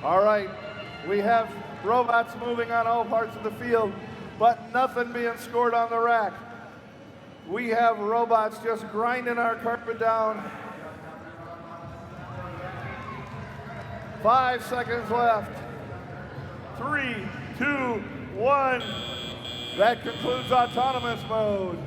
All right, we have robots moving on all parts of the field, but nothing being scored on the rack. We have robots just grinding our carpet down. 5 seconds left. 3, 2, 1. That concludes autonomous mode.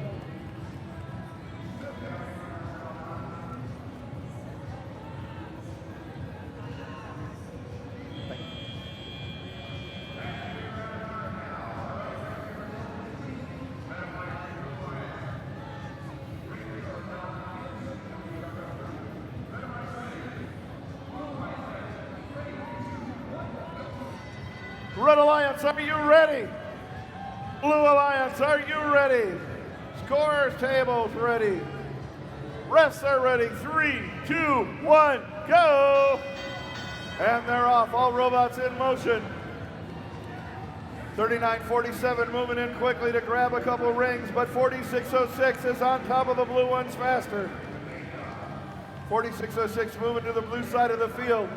Red Alliance, are you ready? Blue Alliance, are you ready? Scores tables ready. Refs are ready. 3, 2, 1, go! And they're off. All robots in motion. 3947 moving in quickly to grab a couple rings, but 4606 is on top of the blue ones faster. 4606 moving to the blue side of the field.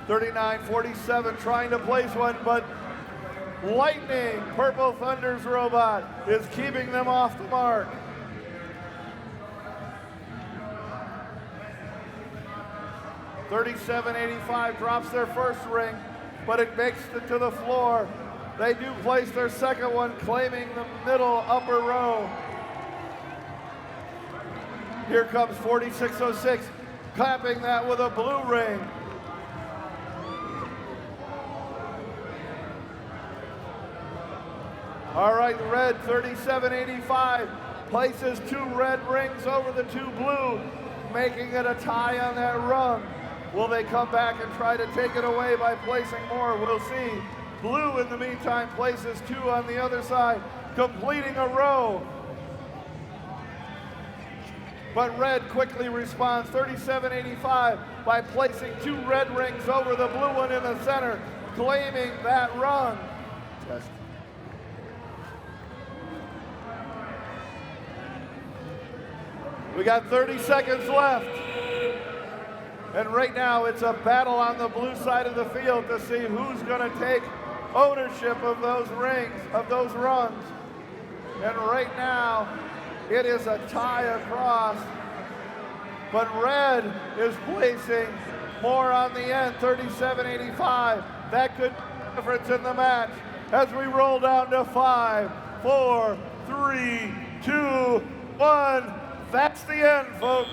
3947 trying to place one, but Lightning, Purple Thunder's robot, is keeping them off the mark. $37.85 drops their first ring, but it makes it to the floor. They do place their second one, claiming the middle upper row. Here comes 4606, clapping that with a blue ring. All right, red 37.85 places 2 red rings over the 2 blue, making it a tie on that rung. Will they come back and try to take it away by placing more? We'll see. Blue, in the meantime, places 2 on the other side, completing a row. But red quickly responds, 37.85, by placing 2 red rings over the blue one in the center, claiming that rung. Test. We got 30 seconds left. And right now it's a battle on the blue side of the field to see who's going to take ownership of those rings, of those rungs. And right now it is a tie across. But red is placing more on the end, 37.85. That could be the difference in the match as we roll down to 5, 4, 3, 2, 1. That's the end, folks.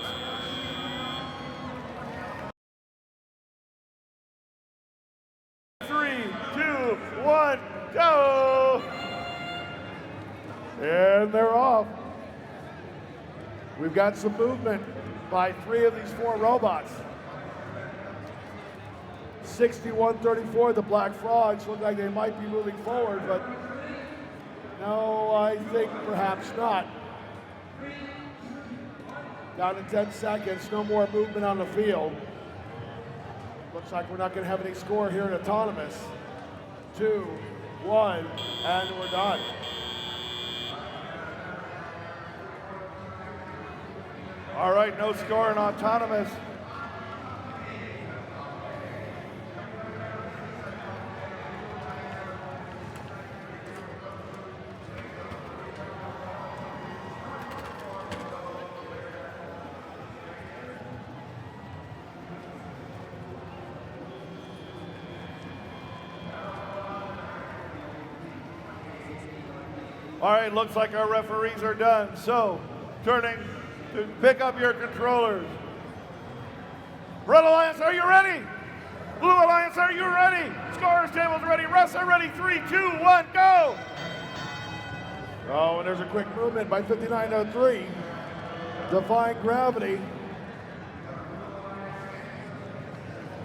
Three, two, one, go! And they're off. We've got some movement by 3 of these 4 robots. 61-34, the Black Frogs look like they might be moving forward, but no, I think perhaps not. Down to 10 seconds, no more movement on the field. Looks like we're not going to have any score here in autonomous. 2, 1, and we're done. All right, no score in autonomous. All right, looks like our referees are done. So, turning to pick up your controllers. Red Alliance, are you ready? Blue Alliance, are you ready? Scorers tables ready. Refs are ready. 3, 2, 1, go! Oh, and there's a quick movement by 5903. Defying Gravity.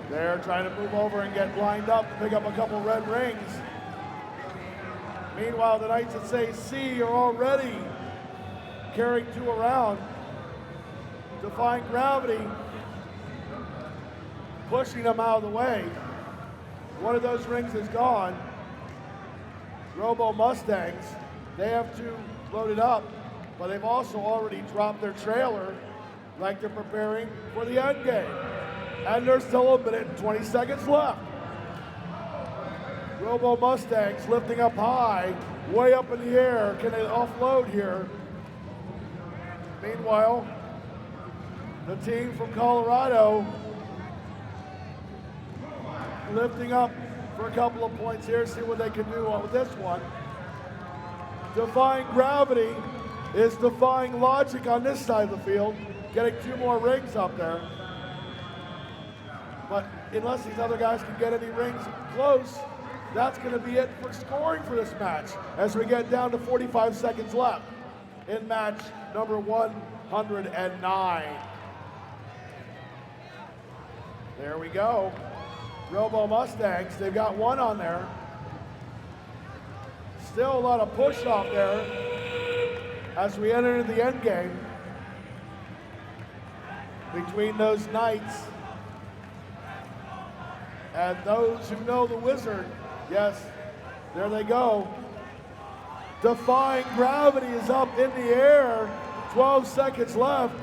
They're trying to move over and get lined up to pick up a couple red rings. Meanwhile, the Knights that say C are already carrying 2 around. Defying Gravity, pushing them out of the way. One of those rings is gone. Robo Mustangs, they have to load it up, but they've also already dropped their trailer like they're preparing for the end game. And there's still a minute and 20 seconds left. Robo Mustangs lifting up high, way up in the air. Can they offload here? Meanwhile, the team from Colorado lifting up for a couple of points here, see what they can do with this one. Defying gravity is defying logic on this side of the field, getting 2 more rings up there. But unless these other guys can get any rings close, that's going to be it for scoring for this match as we get down to 45 seconds left in match number 109. There we go. Robo Mustangs, they've got 1 on there. Still a lot of push off there as we enter into the end game between those Knights and those who know the Wizard. Yes, there they go. Defying gravity is up in the air. 12 seconds left.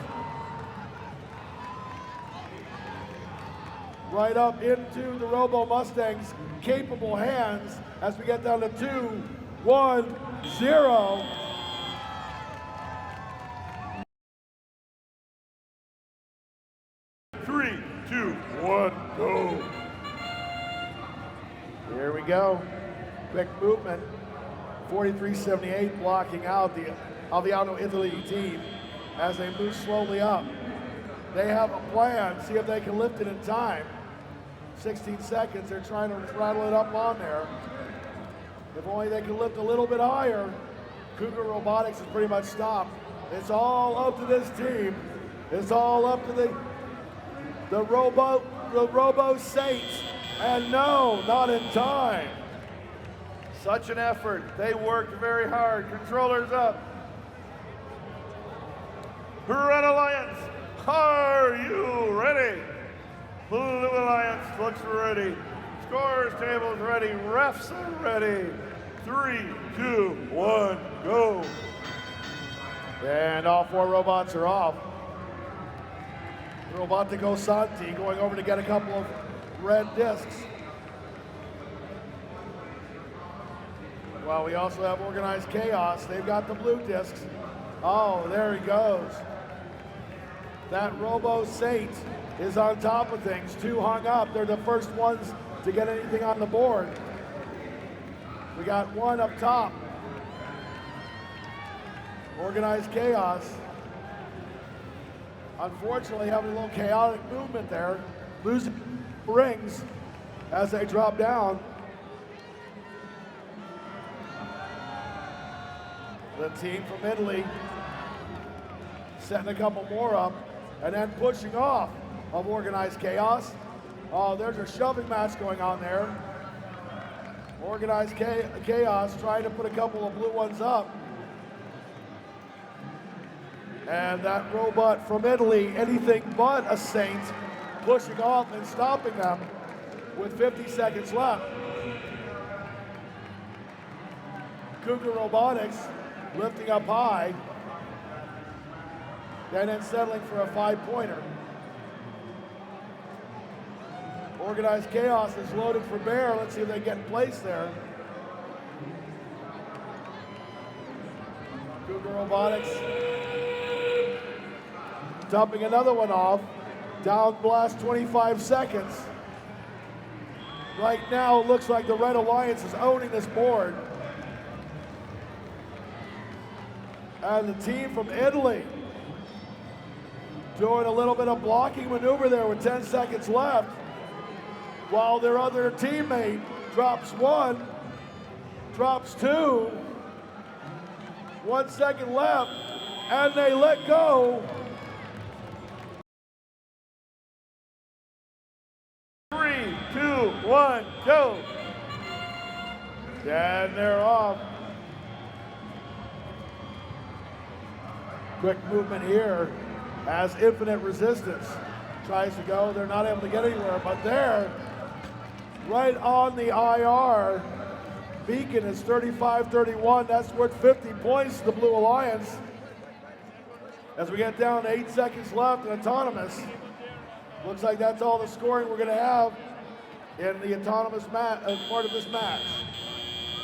Right up into the Robo Mustangs' capable hands as we get down to 2, 1, 0. Three, two, one, go. Here we go. Quick movement. 43-78 blocking out the Alviano Italy team as they move slowly up. They have a plan, see if they can lift it in time. 16 seconds, they're trying to rattle it up on there. If only they can lift a little bit higher. Cougar Robotics is pretty much stopped. It's all up to this team. It's all up to the Robo Saints. And no, not in time. Such an effort. They worked very hard. Controllers up. Red Alliance, are you ready? Blue Alliance looks ready. Scores table's ready. Refs are ready. 3, 2, 1, go. And all 4 robots are off. Robotico Santi going over to get a couple of red discs. Well, we also have Organized Chaos. They've got the blue discs. Oh, there he goes. That Robo Saint is on top of things. 2 hung up. They're the first ones to get anything on the board. We got 1 up top. Organized Chaos. Unfortunately, having a little chaotic movement there. Losing rings as they drop down. The team from Italy setting a couple more up and then pushing off of Organized Chaos. Oh, there's a shoving match going on there. Organized Chaos trying to put a couple of blue ones up. And that robot from Italy, anything but a Saint, pushing off and stopping them with 50 seconds left. Cougar Robotics lifting up high, and then settling for a 5-pointer. Organized Chaos is loaded for bear. Let's see if they get in place there. Cougar Robotics dumping another one off. Down blast 25 seconds. Right now it looks like the Red Alliance is owning this board. And the team from Italy doing a little bit of blocking maneuver there with 10 seconds left, while their other teammate drops 1, drops 2, 1 second left, and they let go. 3, 2, 1, go. And they're off. Quick movement here as Infinite Resistance tries to go. They're not able to get anywhere, but they're right on the IR. Beacon is 35-31. That's worth 50 points to the Blue Alliance. As we get down to 8 seconds left in autonomous, looks like that's all the scoring we're going to have in the autonomous part of this match.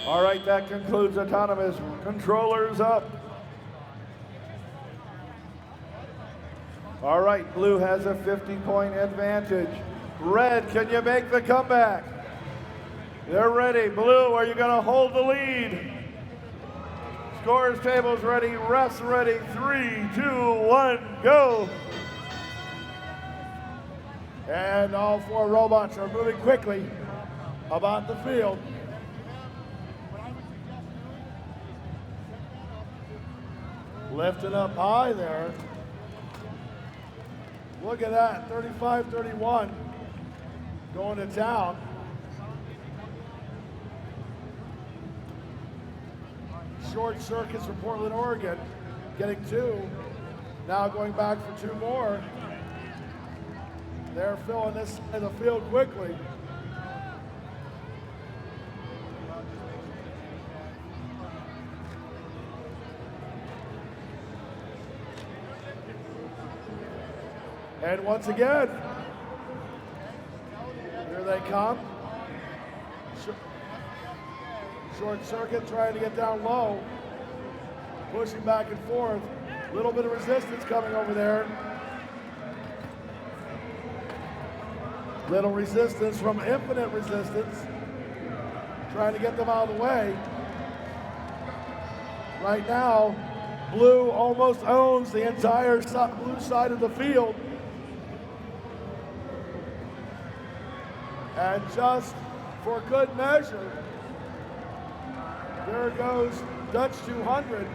All right, that concludes autonomous. Controllers up. All right, blue has a 50-point advantage. Red, can you make the comeback? They're ready. Blue, are you going to hold the lead? Scores tables ready, refs ready. 3, 2, 1, go. And all 4 robots are moving quickly about the field. Lifting up high there. Look at that, 35-31 going to town. Short circuits from Portland, Oregon, getting 2. Now going back for 2 more. They're filling this in the field quickly. And once again, here they come. Short circuit trying to get down low. Pushing back and forth. Little bit of resistance coming over there. Little resistance from Infinite Resistance. Trying to get them out of the way. Right now, blue almost owns the entire blue side of the field. And just for good measure, there goes Dutch 200,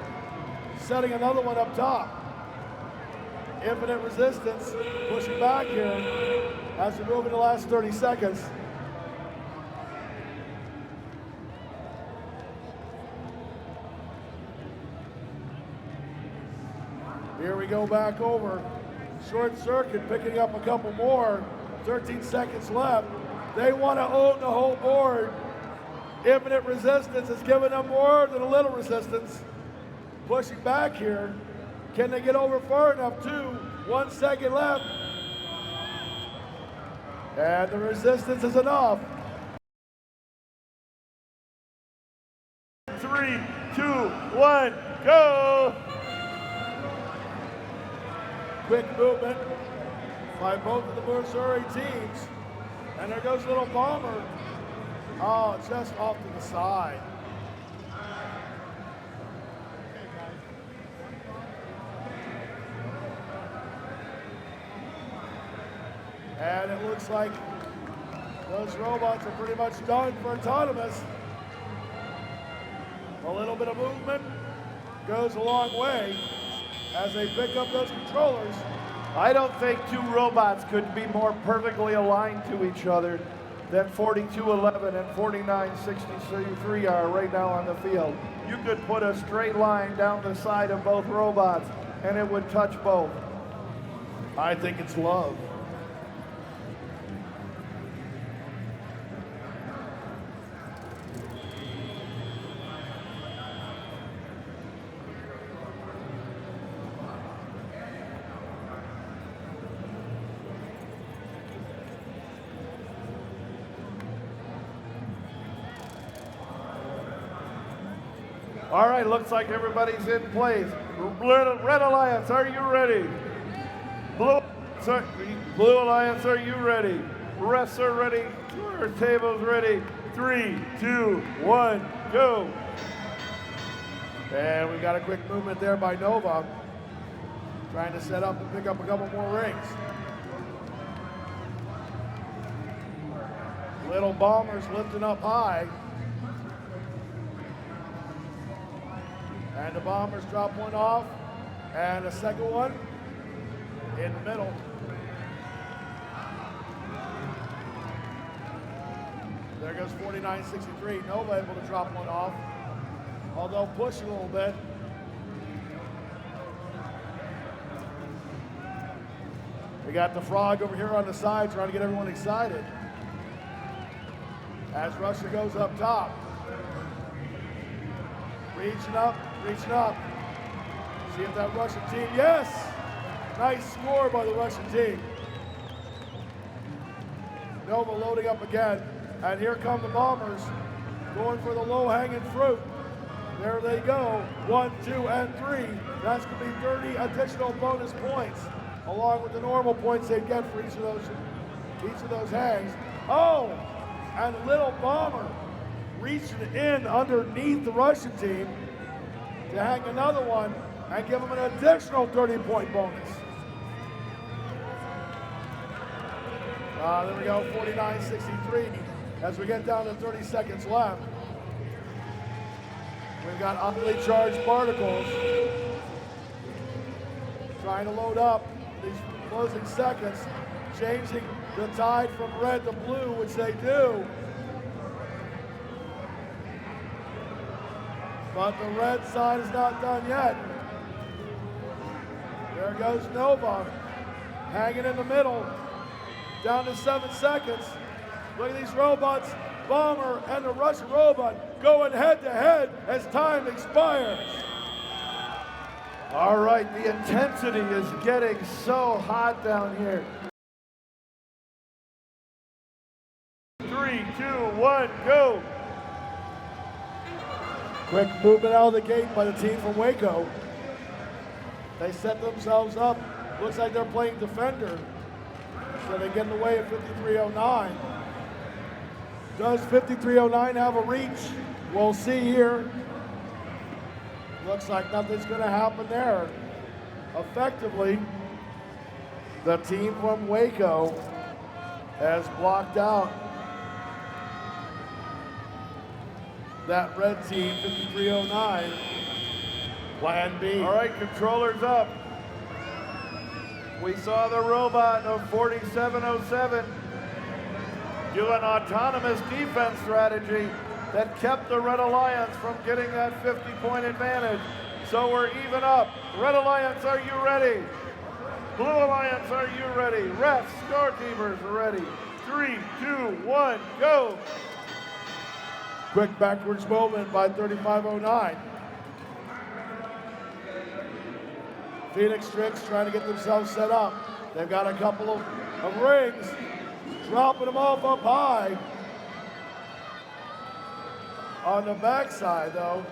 setting another one up top. Infinite Resistance pushing back here as we move in the last 30 seconds. Here we go back over. Short circuit picking up a couple more. 13 seconds left. They want to own the whole board. Infinite Resistance is giving them more than a little resistance. Pushing back here. Can they get over far enough? 2, 1 second left. And the resistance is enough. 3, 2, 1, go! Quick movement by both of the Missouri teams. And there goes Little Bomber. Oh, just off to the side. And it looks like those robots are pretty much done for autonomous. A little bit of movement goes a long way as they pick up those controllers. I don't think 2 robots could be more perfectly aligned to each other than 4211 and 4963 are right now on the field. You could put a straight line down the side of both robots and it would touch both. I think it's love. All right, looks like everybody's in place. Red Alliance, are you ready? Blue Alliance, are you ready? Refs are ready. Our table's ready. 3, 2, 1, go. And we got a quick movement there by Nova, trying to set up and pick up a couple more rings. Little Bombers lifting up high. And the Bombers drop one off, and a second one in the middle. There goes 4963. Nova able to drop one off, although push a little bit. We got the Frog over here on the side trying to get everyone excited. As Russia goes up top. Reaching up, See if that Russian team, yes! Nice score by the Russian team. Nova loading up again. And here come the Bombers going for the low-hanging fruit. There they go. 1, 2, and 3. That's going to be 30 additional bonus points, along with the normal points they get for each of those hangs. Oh, and Little Bomber reaching in underneath the Russian team to hang another one and give them an additional 30-point bonus. There we go, 49-63. As we get down to 30 seconds left, we've got utterly charged particles trying to load up these closing seconds, changing the tide from red to blue, which they do. But the red side is not done yet. There goes Nova, hanging in the middle, down to 7 seconds. Look at these robots, Bomber and the Russian robot going head to head as time expires. All right, the intensity is getting so hot down here. 3, 2, 1, go. Quick movement out of the gate by the team from Waco. They set themselves up. Looks like they're playing defender. So they get in the way of 5309. Does 5309 have a reach? We'll see here. Looks like nothing's going to happen there. Effectively, the team from Waco has blocked out that red team, 5309. Plan B. All right, controllers up. We saw the robot of 4707 do an autonomous defense strategy that kept the Red Alliance from getting that 50-point advantage. So we're even up. Red Alliance, are you ready? Blue Alliance, are you ready? Refs, scorekeepers are ready. 3, 2, 1, go. Quick backwards movement by 3509. Phoenix Strix trying to get themselves set up. They've got a couple of rings, dropping them off up high. On the backside, though,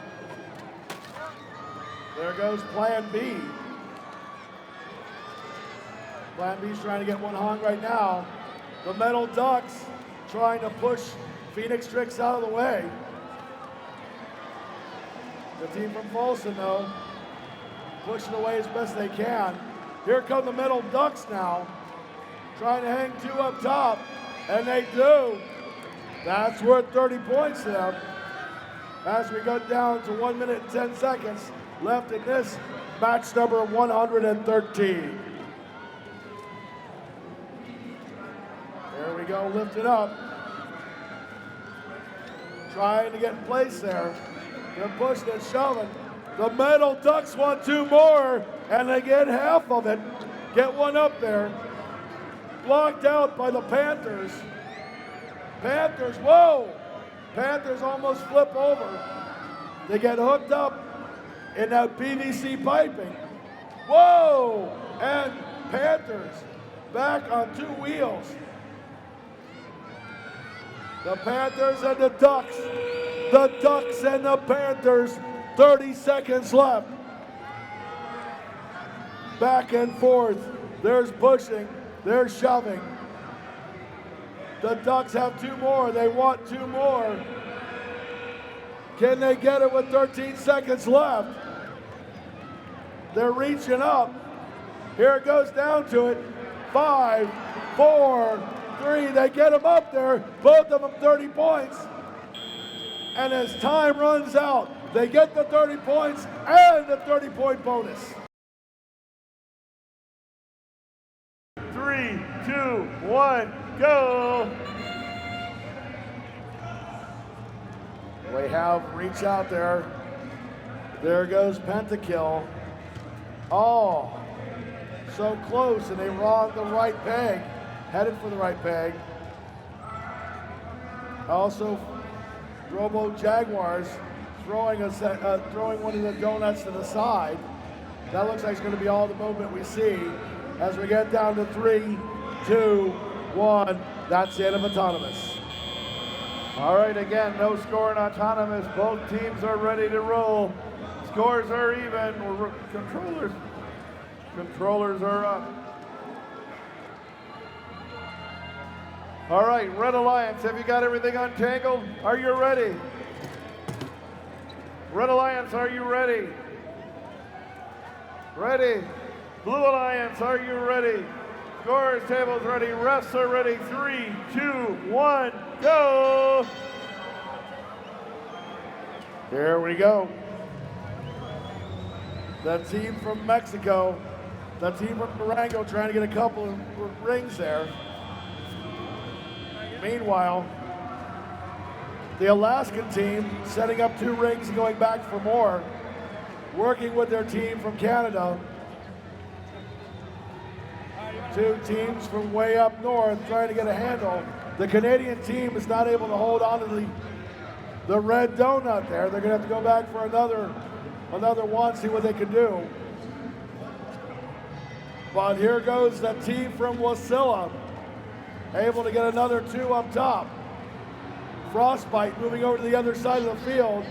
there goes Plan B. Plan B's trying to get one hung right now. The Metal Ducks trying to push Phoenix Strix out of the way. The team from Folsom, though, pushing away as best they can. Here come the Metal Ducks now, trying to hang 2 up top, and they do. That's worth 30 points to them. As we go down to 1 minute and 10 seconds left in this match number 113. There we go, lifted up. Trying to get in place there. They're pushing and shoving. The Metal Ducks want 2 more, and they get half of it. Get one up there. Blocked out by the Panthers. Panthers, whoa! Panthers almost flip over. They get hooked up in that PVC piping. Whoa! And Panthers back on 2 wheels. The Panthers and the Ducks. The Ducks and the Panthers. 30 seconds left. Back and forth. There's pushing. There's shoving. The Ducks have 2 more. They want 2 more. Can they get it with 13 seconds left? They're reaching up. Here it goes down to it. 5, 4, 3. They get them up there. Both of them 30 points. And as time runs out, they get the 30 points and the 30-point bonus. 3, 2, 1, go. We have reach out there. There goes Pentakill. Oh, so close, and they wronged the right peg. Headed for the right peg. Also, Robo Jaguars throwing one of the donuts to the side. That looks like it's going to be all the movement we see as we get down to 3, 2, 1. That's the end of autonomous. All right, again, no score in autonomous. Both teams are ready to roll. Scores are even. Controllers are up. All right, Red Alliance, have you got everything untangled? Are you ready? Red Alliance, are you ready? Ready. Blue Alliance, are you ready? Scores table's ready. Refs are ready. 3, 2, 1, go! Here we go. The team from Mexico, the team from Durango trying to get a couple of rings there. Meanwhile, the Alaskan team setting up 2 rings and going back for more, working with their team from Canada. 2 teams from way up north trying to get a handle. The Canadian team is not able to hold on to the red donut there. They're gonna have to go back for another one, see what they can do. But here goes the team from Wasilla, able to get another 2 up top. Frostbite moving over to the other side of the field.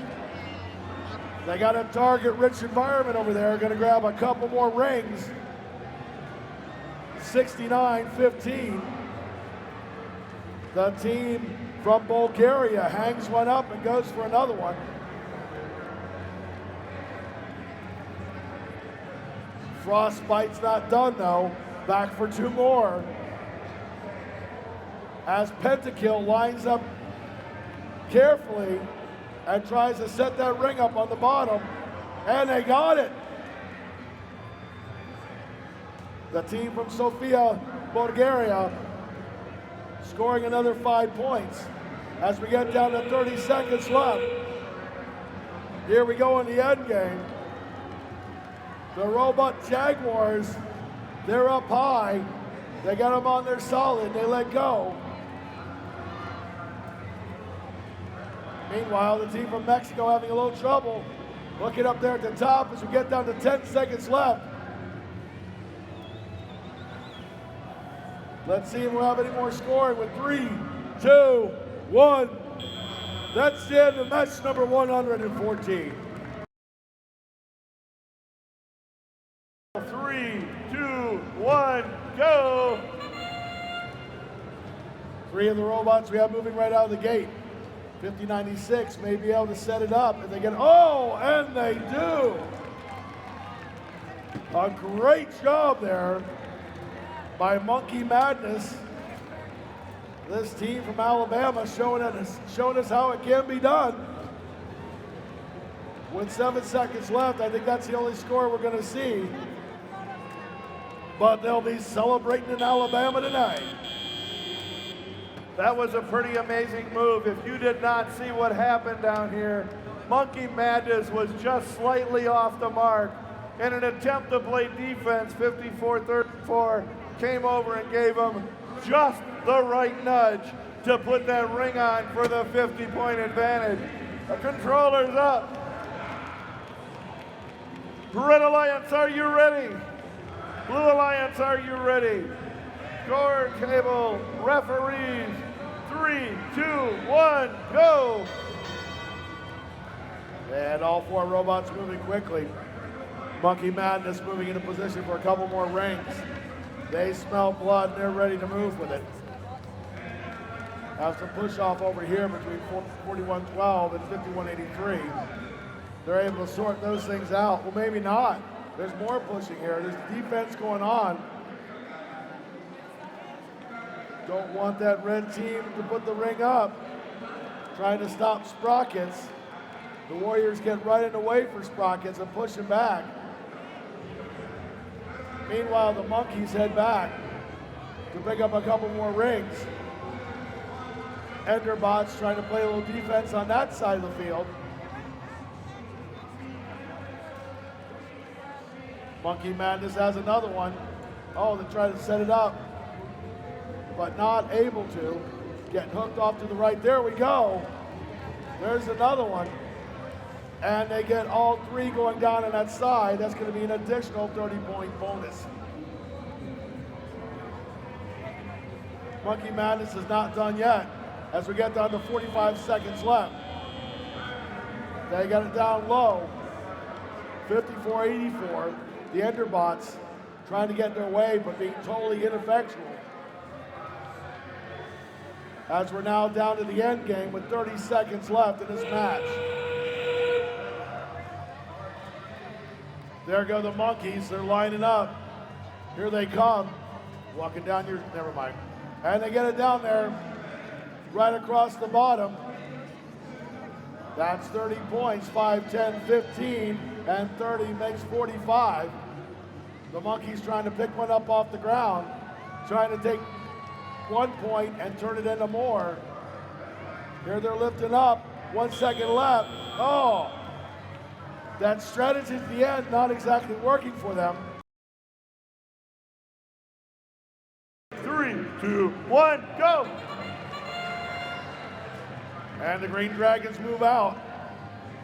They got a target-rich environment over there, gonna grab a couple more rings. 69-15. The team from Bulgaria hangs one up and goes for another one. Frostbite's not done though. Back for 2 more. As Pentakill lines up carefully and tries to set that ring up on the bottom. And they got it. The team from Sofia, Bulgaria, scoring another 5 points as we get down to 30 seconds left. Here we go in the end game. The Robot Jaguars, they're up high. They got them on their solid, they let go. Meanwhile, the team from Mexico having a little trouble. Looking up there at the top as we get down to 10 seconds left. Let's see if we'll have any more scoring with 3, 2, 1. That's the end of match number 114. 3, 2, 1, go! 3 of the robots we have moving right out of the gate. 5096 may be able to set it up if they get, oh, and they do. A great job there by Monkey Madness. This team from Alabama showing us how it can be done. With 7 seconds left, I think that's the only score we're going to see. But they'll be celebrating in Alabama tonight. That was a pretty amazing move. If you did not see what happened down here, Monkey Madness was just slightly off the mark. In an attempt to play defense, 54-34 came over and gave him just the right nudge to put that ring on for the 50-point advantage. The controller's up. Red Alliance, are you ready? Blue Alliance, are you ready? Score table, referees, 3, 2, 1, go! And all 4 robots moving quickly. Monkey Madness moving into position for a couple more rings. They smell blood and they're ready to move with it. Have some push off over here between 4112 and 5183. They're able to sort those things out. Well, maybe not. There's more pushing here. There's defense going on. Don't want that red team to put the ring up. Trying to stop Sprockets. The Warriors get right in the way for Sprockets and push him back. Meanwhile, the Monkeys head back to pick up a couple more rings. Enderbot's trying to play a little defense on that side of the field. Monkey Madness has another one. Oh, they try to set it up, but not able to. Getting hooked off to the right. There we go. There's another one. and they get all three going down on that side, that's going to be an additional 30-point bonus. Monkey Madness is not done yet as we get down to 45 seconds left. They got it down low, 54-84. The Enderbots trying to get in their way, but being totally ineffectual. As we're now down to the end game with 30 seconds left in this match. There go the monkeys, they're lining up. Here they come, walking down your, never mind. And they get it down there, right across the bottom. That's 30 points, 5, 10, 15, and 30 makes 45. The monkeys trying to pick one up off the ground, trying to take 1 point and turn it into more. Here they're lifting up, 1 second left. Oh, that strategy at the end not exactly working for them. 3, 2, 1, go! And the Green Dragons move out.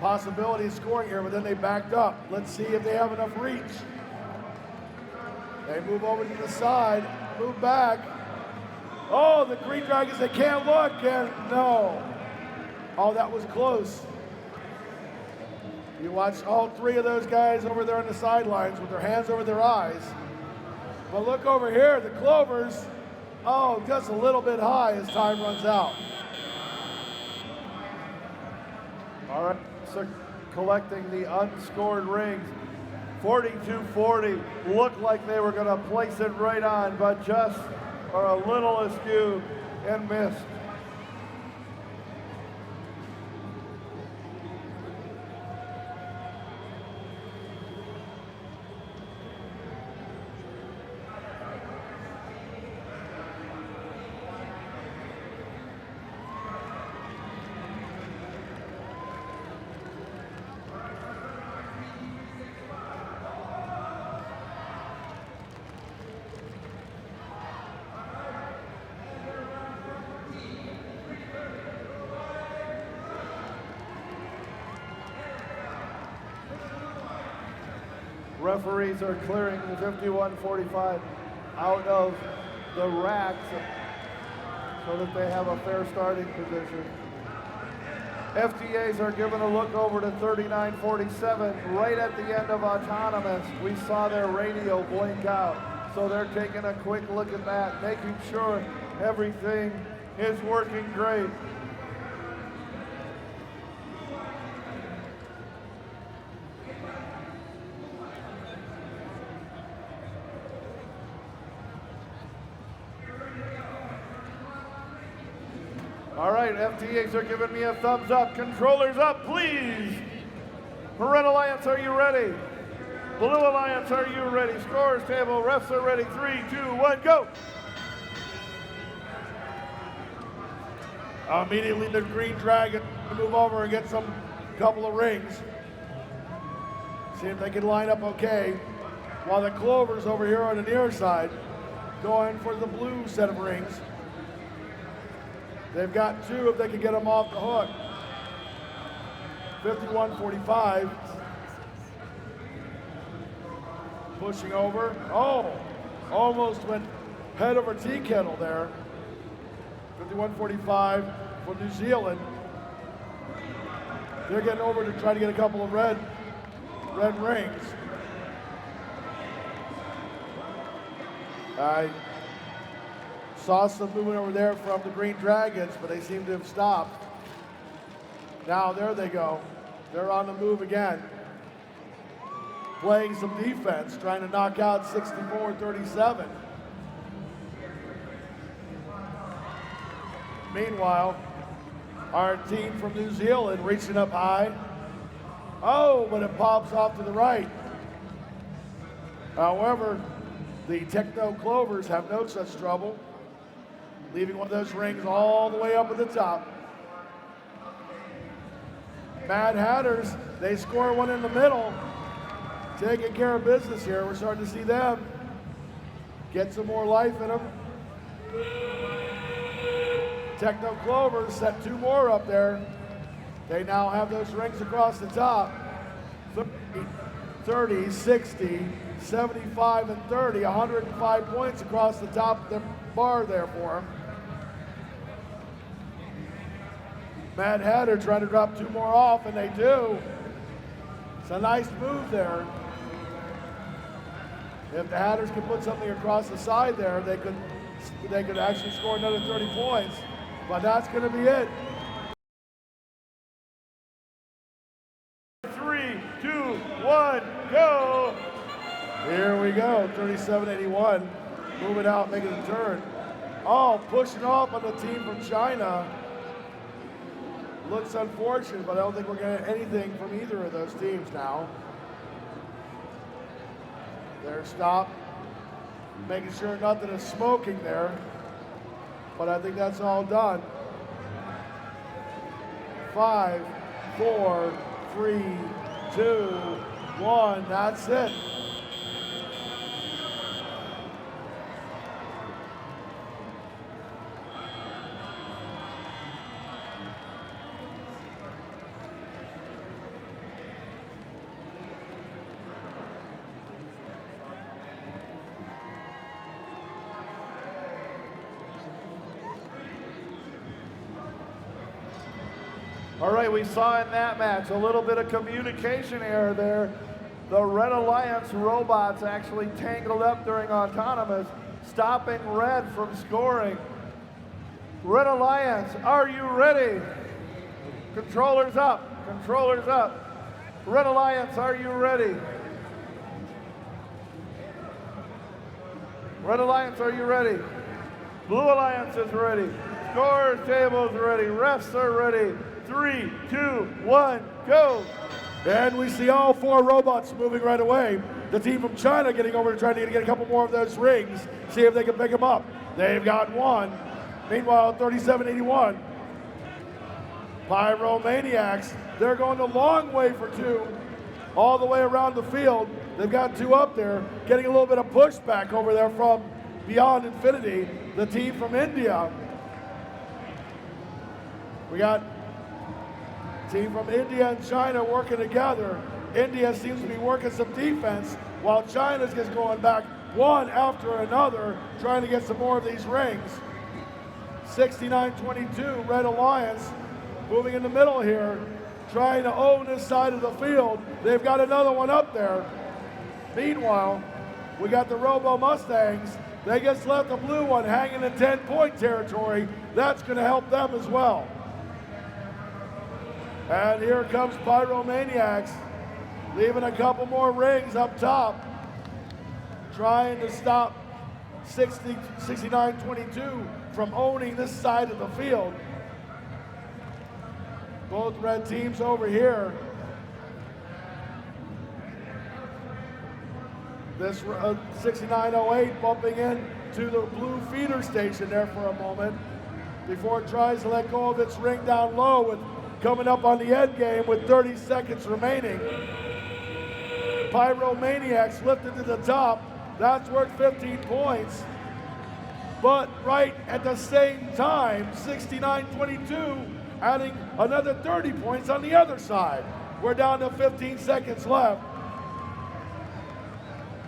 Possibility of scoring here, but then they backed up. Let's see if they have enough reach. They move over to the side, move back. Oh, the Green Dragons, they can't look, and no. Oh, that was close. You watch all three of those guys over there on the sidelines with their hands over their eyes. But look over here, the Clovers, oh, just a little bit high as time runs out. All right, so collecting the unscored rings. 42-40, looked like they were gonna place it right on, but just are a little askew and missed. Referees are clearing the 51-45 out of the racks so that they have a fair starting position. FTAs are given a look over to 39-47 right at the end of autonomous. We saw their radio blink out, so they're taking a quick look at that, making sure everything is working great. All right, FTAs are giving me a thumbs up. Controllers up, please. Red Alliance, are you ready? Blue Alliance, are you ready? Scores table, refs are ready. 3, 2, 1, go. Immediately the Green Dragon move over and get some couple of rings. See if they can line up okay. While the Clovers over here on the near side going for the blue set of rings. They've got two if they can get them off the hook. 51-45. Pushing over. Oh, almost went head over tea kettle there. 51-45 for New Zealand. They're getting over to try to get a couple of red rings. I saw some movement over there from the Green Dragons, but they seem to have stopped. Now there they go. They're on the move again. Playing some defense, trying to knock out 64-37. Meanwhile, our team from New Zealand reaching up high. Oh, but it pops off to the right. However, the Techno Clovers have no such trouble, leaving one of those rings all the way up at the top. Mad Hatters, they score one in the middle, taking care of business here. We're starting to see them get some more life in them. Techno Clovers set two more up there. They now have those rings across the top. 30, 60, 75, and 30. 105 points across the top of the bar there for them. Mad Hatter trying to drop 2 more off, and they do. It's a nice move there. If the Hatters can put something across the side there, they could actually score another 30 points. But that's going to be it. 3, 2, 1, go! Here we go, 37-81. Moving out, making the turn. Oh, pushing off on the team from China. Looks unfortunate, but I don't think we're getting anything from either of those teams now. They're stopped, making sure nothing is smoking there. But I think that's all done. 5, 4, 3, 2, 1, that's it. All right, we saw in that match a little bit of communication error there. The Red Alliance robots actually tangled up during autonomous, stopping Red from scoring. Red Alliance, are you ready? Controllers up, controllers up. Red Alliance, are you ready? Red Alliance, are you ready? Blue Alliance is ready. Score table is ready. Refs are ready. 3, 2, 1, go! And we see all 4 robots moving right away. The team from China getting over to try to get a couple more of those rings, see if they can pick them up. They've got 1. Meanwhile, 37-81. Pyromaniacs, they're going the long way for 2, all the way around the field. They've got 2 up there, getting a little bit of pushback over there from Beyond Infinity, the team from India. We got team from India and China working together. India seems to be working some defense while China's just going back one after another, trying to get some more of these rings. 69-22, Red Alliance moving in the middle here, trying to own this side of the field. They've got another one up there. Meanwhile, we got the Robo Mustangs. They just left the blue one hanging in 10-point territory. That's going to help them as well. And here comes Pyromaniacs, leaving a couple more rings up top, trying to stop 69-22 from owning this side of the field. Both red teams over here. This 69-08 bumping in to the blue feeder station there for a moment before it tries to let go of its ring down low with coming up on the end game with 30 seconds remaining. Pyromaniacs lifted to the top. That's worth 15 points. But right at the same time, 69-22, adding another 30 points on the other side. We're down to 15 seconds left.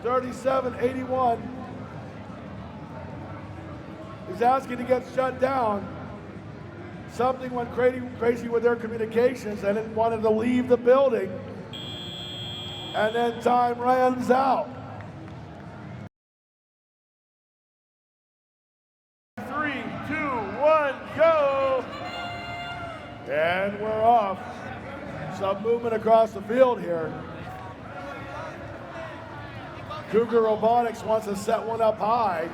37-81. He's asking to get shut down. Something went crazy with their communications and it wanted to leave the building. And then time runs out. 3, 2, 1, go! And we're off. Some movement across the field here. Cougar Robotics wants to set one up high.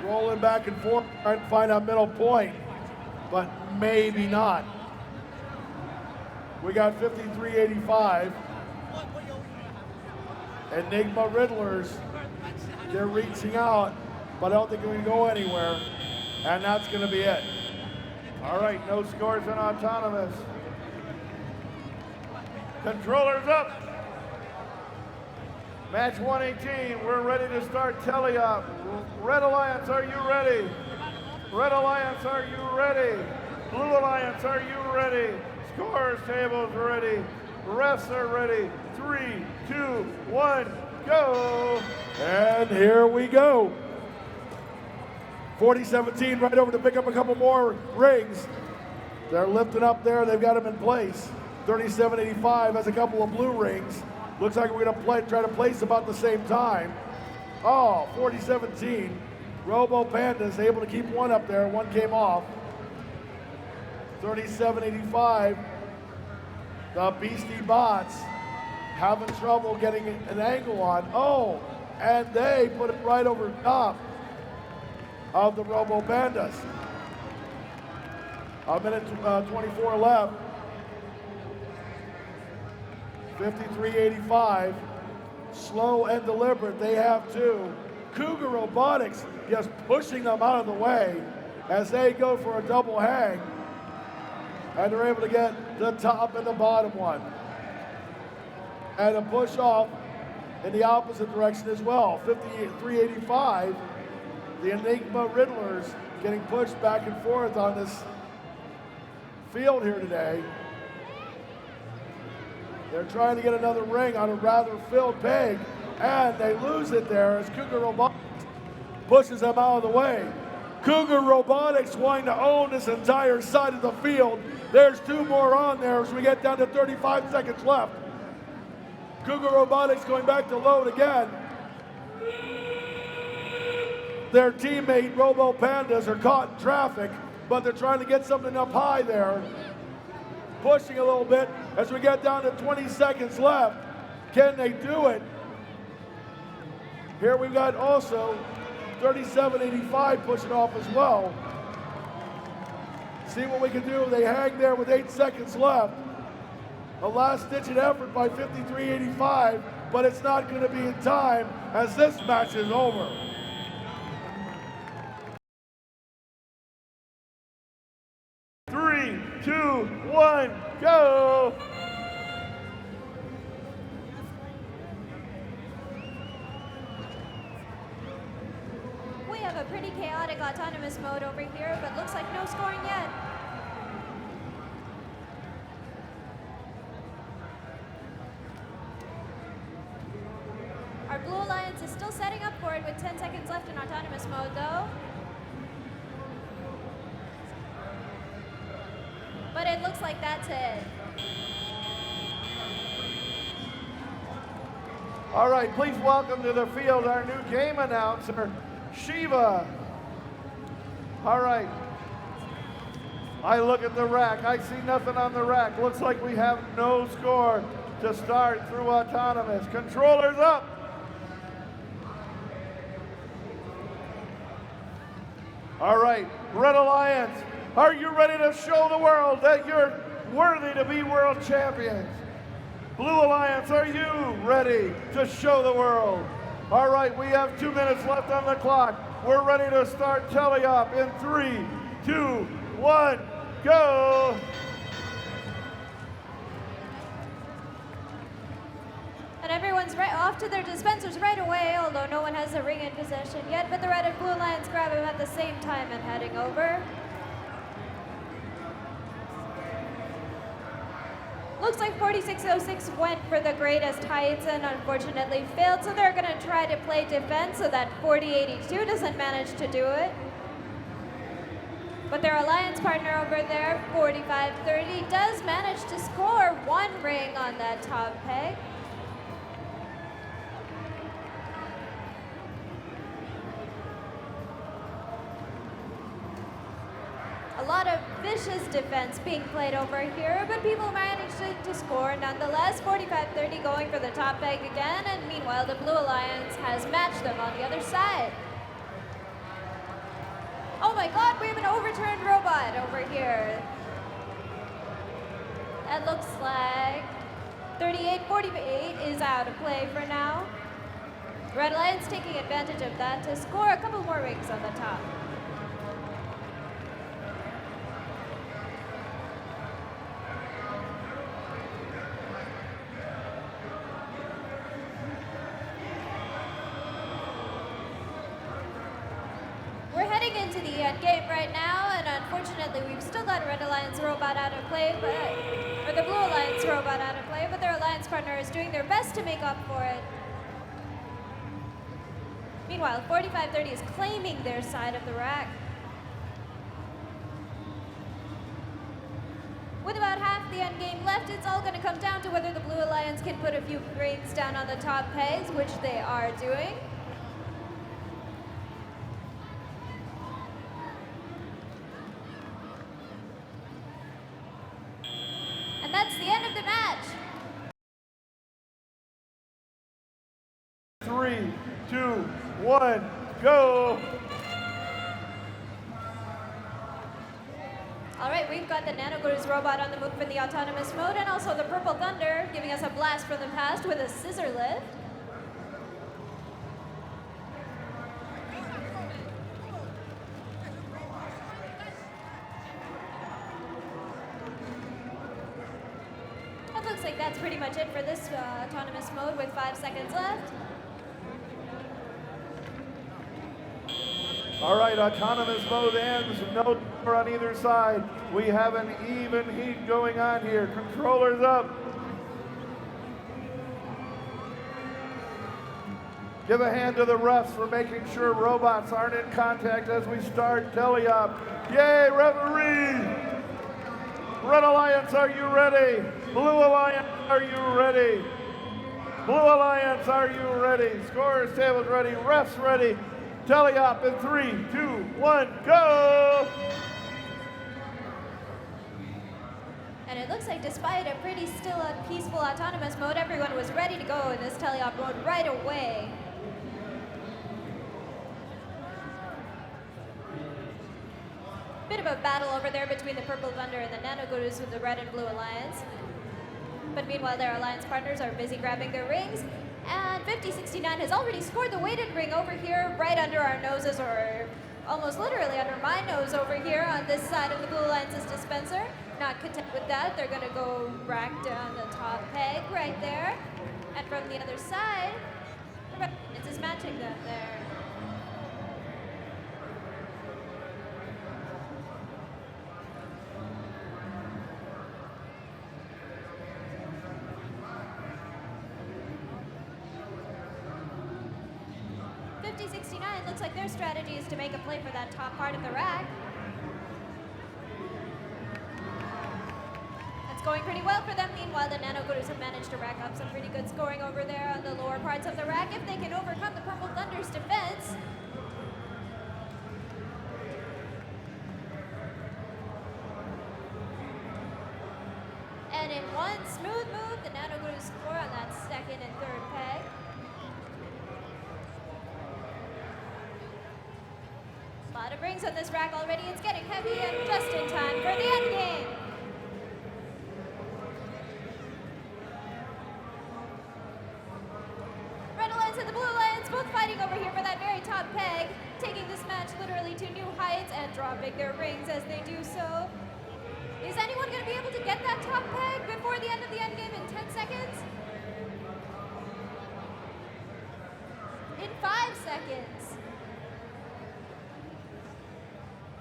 Rolling back and forth, trying to find a middle point, but maybe not. We got 53-85. Enigma Riddlers, they're reaching out, but I don't think we can go anywhere, and that's going to be it. All right, no scores in autonomous. Controllers up. Match 118, we're ready to start teleop. Red Alliance, are you ready? Red Alliance, are you ready? Blue Alliance, are you ready? Scores tables ready. Refs are ready. 3, 2, 1, go! And here we go. 40-17 right over to pick up a couple more rings. They're lifting up there. They've got them in place. 37-85 has a couple of blue rings. Looks like we're going to try to place about the same time. Oh, 40-17. Robo Pandas able to keep one up there. One came off. 37-85. The Beastie Bots having trouble getting an angle on. Oh, and they put it right over top of the Robo Pandas. A minute 24 left. 53-85. Slow and deliberate. They have two. Cougar Robotics just pushing them out of the way as they go for a double hang. And they're able to get the top and the bottom one. And a push off in the opposite direction as well. 53-85. The Enigma Riddlers getting pushed back and forth on this field here today. They're trying to get another ring on a rather filled peg, and they lose it there as Cougar Robotics pushes them out of the way. Cougar Robotics wanting to own this entire side of the field. There's two more on there as we get down to 35 seconds left. Cougar Robotics going back to load again. Their teammate Robo Pandas are caught in traffic, but they're trying to get something up high there. Pushing a little bit as we get down to 20 seconds left. Can they do it? Here we've got also 37-85 pushing off as well. See what we can do. They hang there with 8 seconds left. A last-ditch effort by 53-85, but it's not going to be in time as this match is over. Three, two, one, go! We have a pretty chaotic autonomous mode over here, but looks like no scoring yet. Our Blue Alliance is still setting up for it with 10 seconds left in autonomous mode, though. But it looks like that's it. All right, please welcome to the field our new game announcer, Shiva. All right. I look at the rack. I see nothing on the rack. Looks like we have no score to start through autonomous. Controllers up. All right, Red Alliance, are you ready to show the world that you're worthy to be world champions? Blue Alliance, are you ready to show the world? All right, we have 2 minutes left on the clock. We're ready to start tele-op in 3, 2, 1, go! And everyone's right off to their dispensers right away, although no one has a ring in possession yet, but the Red and Blue Alliance grab him at the same time and heading over. Looks like 4606 went for the greatest heights and unfortunately failed, so they're going to try to play defense so that 4082 doesn't manage to do it. But their alliance partner over there, 4530, does manage to score one ring on that top peg. A lot of vicious defense being played over here, but people managed to score nonetheless. 4530 going for the top peg again, and meanwhile the Blue Alliance has matched them on the other side. Oh my god, we have an overturned robot over here. That looks like 3848 is out of play for now. Red Alliance taking advantage of that to score a couple more rings on the top. We're heading heading into the end game right now, and unfortunately we've still got a Red Alliance robot out of play, or the Blue Alliance robot out of play, but their alliance partner is doing their best to make up for it. Meanwhile, 4530 is claiming their side of the rack. With about half the end game left, it's all going to come down to whether the Blue Alliance can put a few rings down on the top pegs, which they are doing. And that's the end of the match. 3, 2, 1, go! All right, we've got the Nanogurus robot on the move in the autonomous mode, and also the Purple Thunder giving us a blast from the past with a scissor lift. It looks like that's pretty much it for this autonomous mode with 5 seconds left. All right, autonomous mode ends. No door on either side. We have an even heat going on here. Controllers up. Give a hand to the refs for making sure robots aren't in contact as we start telly up. Yay, referee! Red Alliance, are you ready? Blue Alliance, are you ready? Blue Alliance, are you ready? Scorers tables ready, refs ready. Telly up in 3, 2, 1, go! And it looks like despite a pretty still and peaceful autonomous mode, everyone was ready to go in this teleop mode right away. Bit of a battle over there between the Purple Thunder and the Nanogurus with the Red and Blue Alliance. But meanwhile, their alliance partners are busy grabbing their rings. And 5069 has already scored the weighted ring over here, right under our noses, or almost literally under my nose over here on this side of the Blue Alliance's dispenser. Not content with that, they're gonna go rack down the top peg right there. And from the other side, the Red Alliance is matching them there. Looks like their strategy is to make a play for that top part of the rack. That's going pretty well for them. Meanwhile, the Nanogurus have managed to rack up some pretty good scoring over there on the lower parts of the rack. If they can overcome the Purple Thunder's defense. And in one smooth move, the Nanogurus score on that second and third peg. A lot of rings on this rack already. It's getting heavy and just in time for the end game. Red Alliance and the Blue Alliance both fighting over here for that very top peg, taking this match literally to new heights and dropping their rings as they do so. Is anyone going to be able to get that top peg before the end of the end game in 10 seconds? In 5 seconds.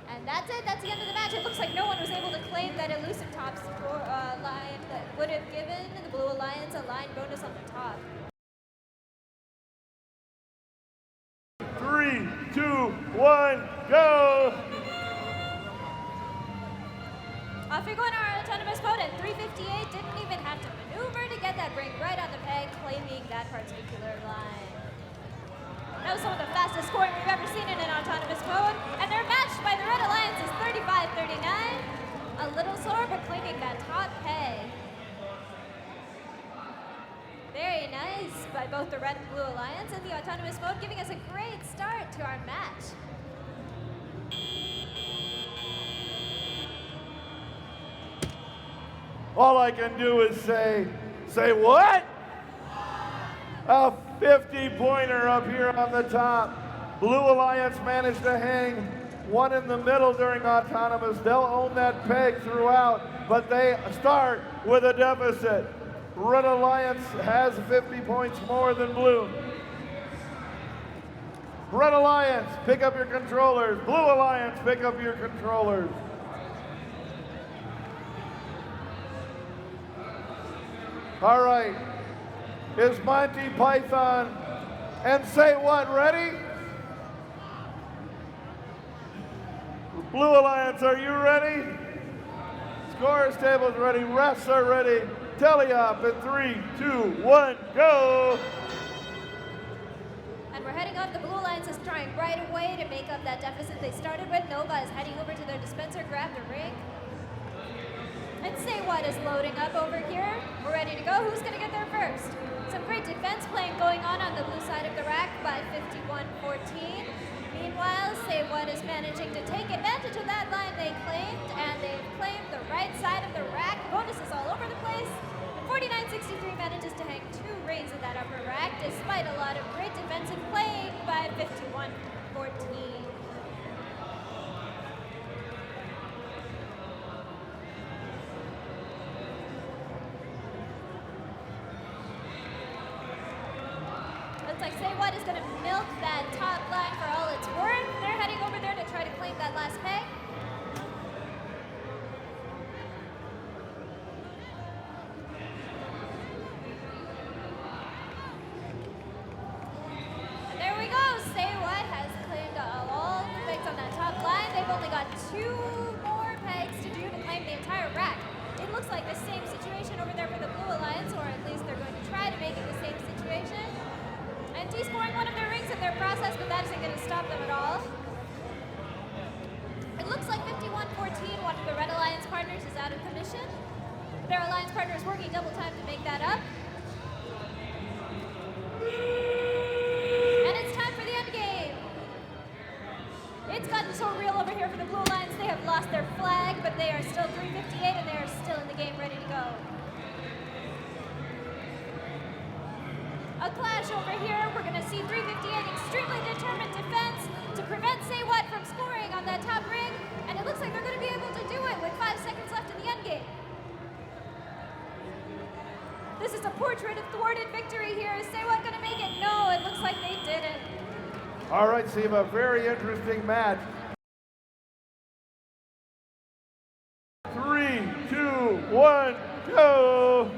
And that's it, that's the end of the match. It looks like no one was able to claim that elusive top line that would have given the Blue Alliance a line bonus on the top. 3, 2, 1, go! Off we go in our autonomous mode at 358. Didn't even have to maneuver to get that ring right on the peg, claiming that particular line. That was some of the fastest scoring we've ever seen in an autonomous mode, and they're matched by the Red Alliance is 35-39. A little slower, but claiming that top peg. Very nice by both the Red and Blue Alliance in the autonomous mode, giving us a great start to our match. All I can do is say what? A 50-pointer up here on the top. Blue Alliance managed to hang one in the middle during autonomous. They'll own that peg throughout, but they start with a deficit. Red Alliance has 50 points more than Blue. Red Alliance, pick up your controllers. Blue Alliance, pick up your controllers. All right. Is Monty Python and Say What ready? Blue Alliance, are you ready? Scores tables ready. Refs are ready. Teleop in 3, 2, 1, go! And we're heading off. The Blue Alliance is trying right away to make up that deficit they started with. Nova is heading over to their dispenser, grab the ring. And Say What is loading up over here. We're ready to go. Who's gonna get there first? Some great defense playing going on the blue side of the rack by 51-14. Meanwhile, Say What is managing to take advantage of that line they claimed, and they've claimed the right side of the rack. Bonuses all over the place. 49-63 manages to hang 2 rings in that upper rack, despite a lot of great defensive playing by 51-14. Looks like Say What is going to milk that top line for all it's worth. They're heading over there to try to claim that last peg. And there we go. Say What has claimed all the pegs on that top line. They've only got 2 more pegs to do to claim the entire rack. It looks like the same situation over there for the Blue Alliance, or at least they're going to try to make it the same situation. And descoring one of their rings in their process, but that isn't going to stop them at all. It looks like 51-14, one of the Red Alliance partners is out of commission. Their Alliance partner is working double time to make that up. And it's time for the end game. It's gotten so real over here for the Blue Alliance. They have lost their flag, but they are still 358 and they are still in the game ready to go. A clash over here. We're going to see 358 extremely determined defense to prevent Say What from scoring on that top ring. And it looks like they're going to be able to do it with 5 seconds left in the end game. This is a portrait of thwarted victory here. Is Say What going to make it? No, it looks like they didn't. All right, Steve, a very interesting match. 3, 2, 1, go!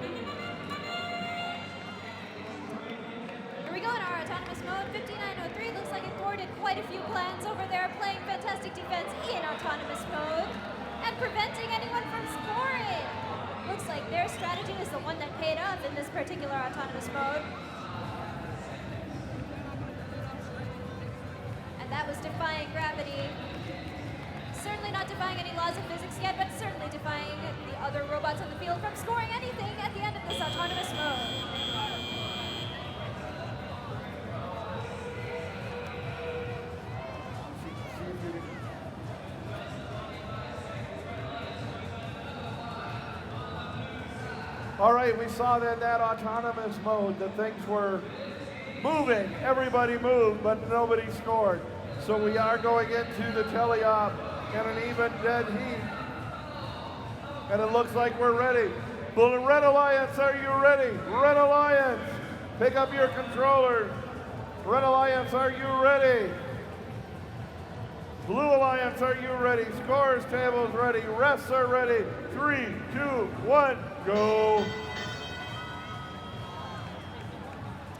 Here we go in our autonomous mode. 5903 looks like it thwarted quite a few plans over there, playing fantastic defense in autonomous mode and preventing anyone from scoring. Looks like their strategy is the one that paid off in this particular autonomous mode. And that was defying gravity. Certainly not defying any laws of physics yet, but certainly defying the other robots on the field from scoring anything at the end of this autonomous mode. All right, we saw that in that autonomous mode, that things were moving. Everybody moved, but nobody scored. So we are going into the teleop in an even dead heat. And it looks like we're ready. Red Alliance, are you ready? Red Alliance, pick up your controllers. Red Alliance, are you ready? Blue Alliance, are you ready? Scores tables ready. Refs are ready. 3, 2, 1, go.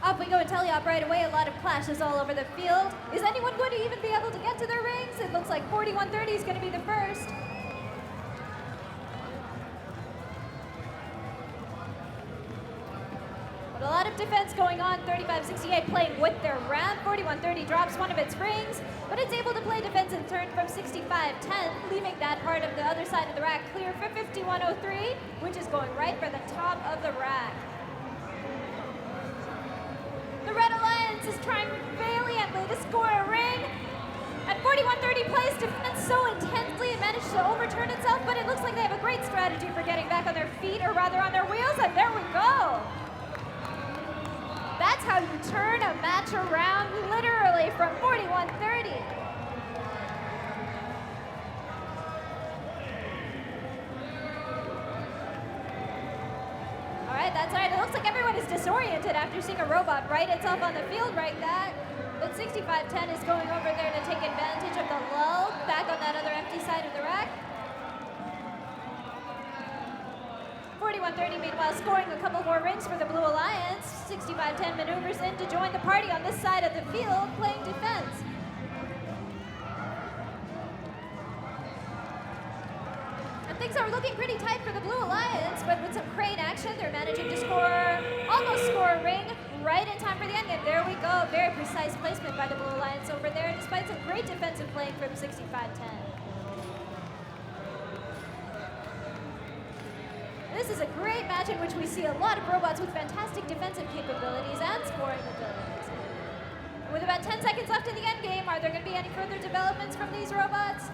Up we go in teleop right away. A lot of clashes all over the field. Is anyone going to even be able to get to their rings? It looks like 4130 is going to be the first. But a lot of defense going on. 3568 playing with their ramp. 4130 drops one of its rings, but it's able to play defense in turn from 6510, leaving that part of the other side of the rack clear for 5103, which is going right for the top of the rack. The Red Alliance is trying valiantly to score a ring. At 4130 plays defense so intensely it managed to overturn itself, but it looks like they have a great strategy for getting back on their feet, or rather on their wheels, and there we go. That's how you turn a match around, literally from 4130. All right, that's all right. It looks like everyone is disoriented after seeing a robot right itself on the field right that. But 6510 is going over there to take advantage of the lull back on that other empty side of the rack. 4130 meanwhile scoring a couple more rings for the Blue Alliance. 6510 maneuvers in to join the party on this side of the field, playing defense. And things are looking pretty tight for the Blue Alliance, but with some crane action, they're managing to almost score a ring right in time for the end game. There we go, very precise placement by the Blue Alliance over there, despite some great defensive playing from 6510. This is a great match in which we see a lot of robots with fantastic defensive capabilities and scoring abilities. With about 10 seconds left in the end game, are there going to be any further developments from these robots?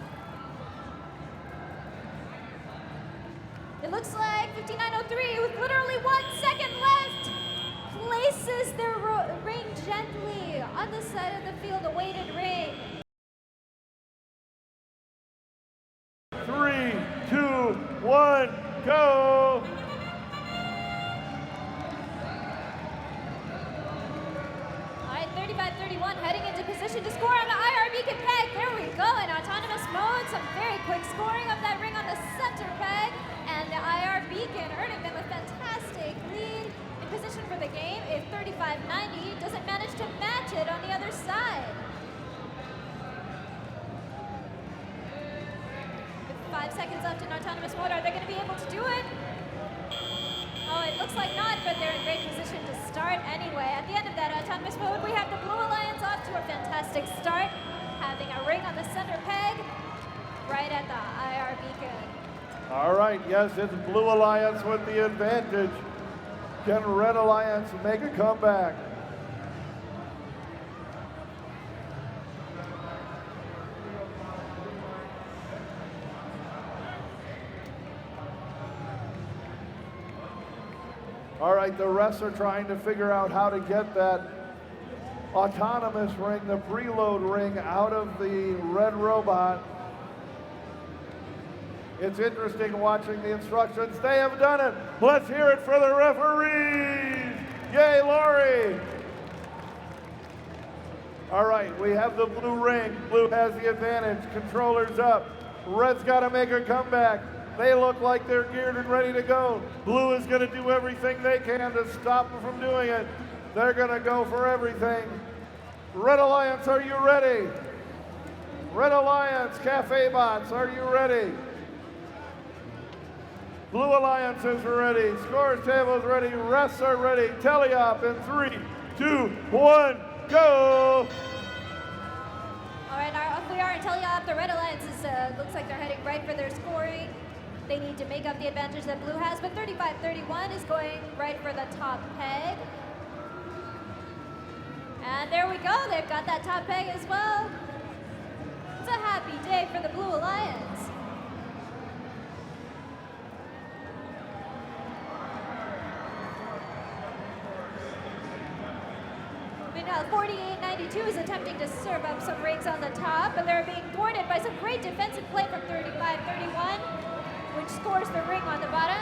It looks like 5903, with literally 1 second left, places their ring gently on the side of the field, a weighted ring. 3, 2, 1, go! All right, 3531 heading into position to score on the IR beacon peg. There we go, in autonomous mode, some very quick scoring of that ring on the center peg, and the IR beacon earning them a fantastic lead in position for the game if 3590 doesn't manage to match it on the other side. 5 seconds left in autonomous mode. Are they going to be able to do it? Oh, it looks like not, but they're in great position to start anyway. At the end of that autonomous mode, we have the Blue Alliance off to a fantastic start, having a ring on the center peg, right at the IR beacon. All right, yes, it's Blue Alliance with the advantage. Can Red Alliance make a comeback? All right, the refs are trying to figure out how to get that autonomous ring, the preload ring, out of the red robot. It's interesting watching the instructions. They have done it. Let's hear it for the referees. Yay, Lori. All right, we have the blue ring. Blue has the advantage. Controller's up. Red's got to make a comeback. They look like they're geared and ready to go. Blue is going to do everything they can to stop them from doing it. They're going to go for everything. Red Alliance, are you ready? Red Alliance, Cafe Bots, are you ready? Blue Alliance is ready. Scores table is ready. Refs are ready. Teleop in 3, 2, 1, go! All right, we are in Teleop. The Red Alliance looks like they're heading right for their scoring. They need to make up the advantage that Blue has, but 3531 is going right for the top peg. And there we go, they've got that top peg as well. It's a happy day for the Blue Alliance. Meanwhile, 4892 is attempting to serve up some rings on the top, but they're being thwarted by some great defensive play from 3531. Which scores the ring on the bottom.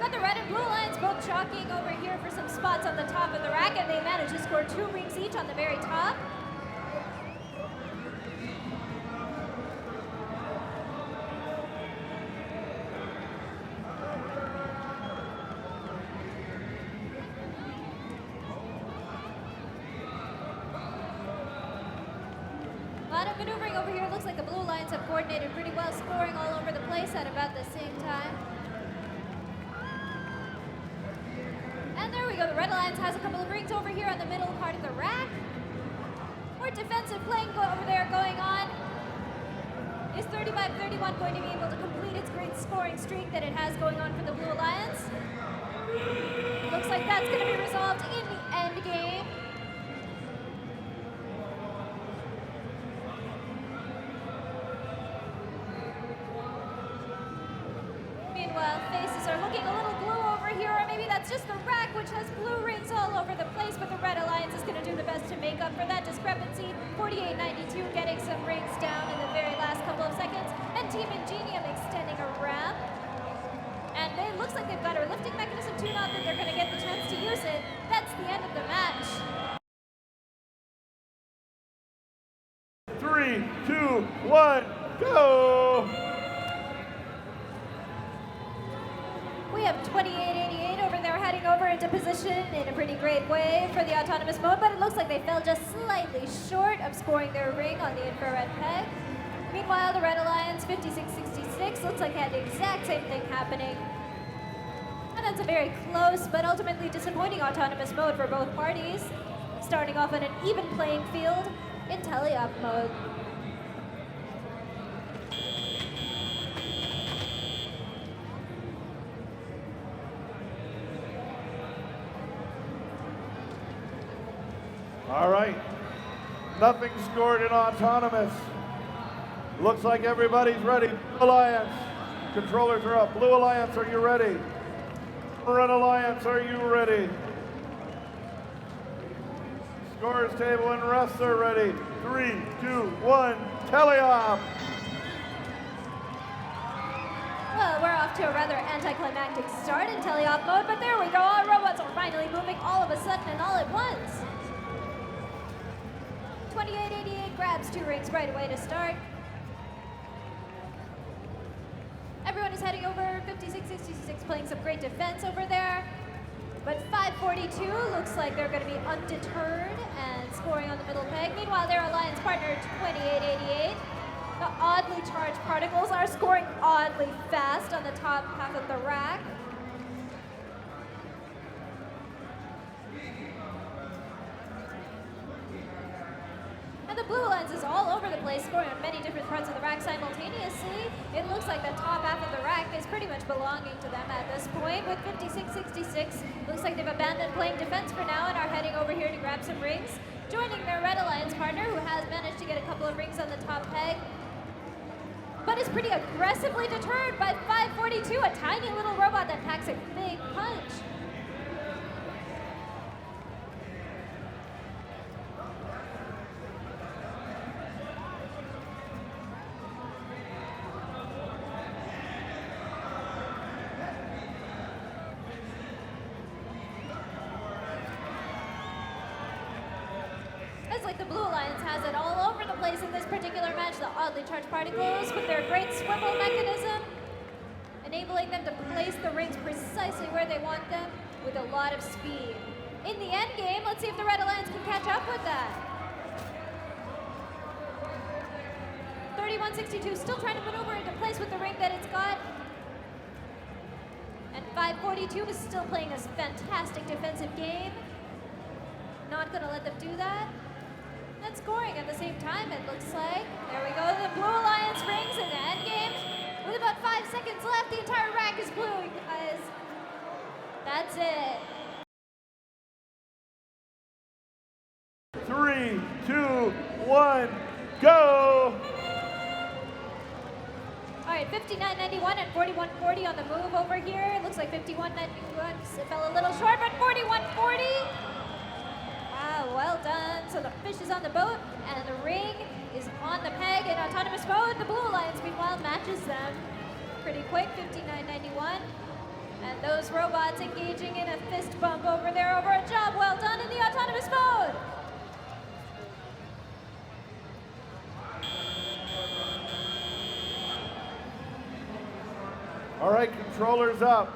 Got the Red and Blue Alliance both jockeying over here for some spots on the top of the rack, and they managed to score 2 rings each on the very top. Maneuvering over here, looks like the Blue Alliance have coordinated pretty well, scoring all over the place at about the same time. And there we go, the Red Alliance has a couple of rings over here on the middle part of the rack. More defensive playing over there going on. Is 3531 going to be able to complete its great scoring streak that it has going on for the Blue Alliance? Looks like that's going to be resolved in the end game. Meanwhile, faces are looking a little blue over here, or maybe that's just the rack, which has blue rings all over the place, but the Red Alliance is going to do the best to make up for that discrepancy. 4892 getting some rings down in the very last couple of seconds, and Team Ingenium extending a ramp. And it looks like they've got a lifting mechanism tune-up lose it. That's the end of the match. 3, 2, 1, go! We have 2888 over there heading over into position in a pretty great way for the autonomous mode, but it looks like they fell just slightly short of scoring their ring on the infrared peg. Meanwhile, the Red Alliance 5666 looks like they had the exact same thing happening. And that's a very close but ultimately disappointing autonomous mode for both parties, starting off on an even playing field in teleop mode. All right, nothing scored in autonomous. Looks like everybody's ready. Blue Alliance, controllers are up. Blue Alliance, are you ready? Red Alliance, are you ready? Scores table and refs are ready. 3, 2, 1, teleop. Well, we're off to a rather anticlimactic start in teleop mode, but there we go. Our robots are finally moving all of a sudden and all at once. 2888 grabs 2 rings right away to start. Everyone is heading over. 5666 playing some great defense over there. But 542 looks like they're going to be undeterred and scoring on the middle peg. Meanwhile, their alliance partner 2888. The oddly charged particles are scoring oddly fast on the top half of the rack. And the Blue Alliance is all over the place, scoring on many different parts of the rack simultaneously. It looks like the top half of the rack is pretty much belonging to them at this point. With 5666, looks like they've abandoned playing defense for now and are heading over here to grab some rings, joining their Red Alliance partner, who has managed to get a couple of rings on the top peg, but is pretty aggressively deterred by 542, a tiny little robot that packs a big punch. It's like the Blue Alliance has it all over the place in this particular match. The oddly charged particles with their great swivel mechanism, enabling them to place the rings precisely where they want them with a lot of speed. In the end game, let's see if the Red Alliance can catch up with that. 3162 still trying to maneuver into place with the ring that it's got. And 542 is still playing a fantastic defensive game. Not gonna let them do that. And scoring at the same time, it looks like. There we go, the Blue Alliance rings in the end game. With about 5 seconds left, the entire rack is blue, guys. That's it. 3, 2, 1, go! All right, 5991 and 4140 on the move over here. It looks like 5191 fell a little short, but 4140. Wow, well done. So the fish is on the boat and the ring is on the peg in autonomous mode. The Blue Alliance, meanwhile, matches them pretty quick, 5991. And those robots engaging in a fist bump over there over a job well done in the autonomous mode. All right, controllers up.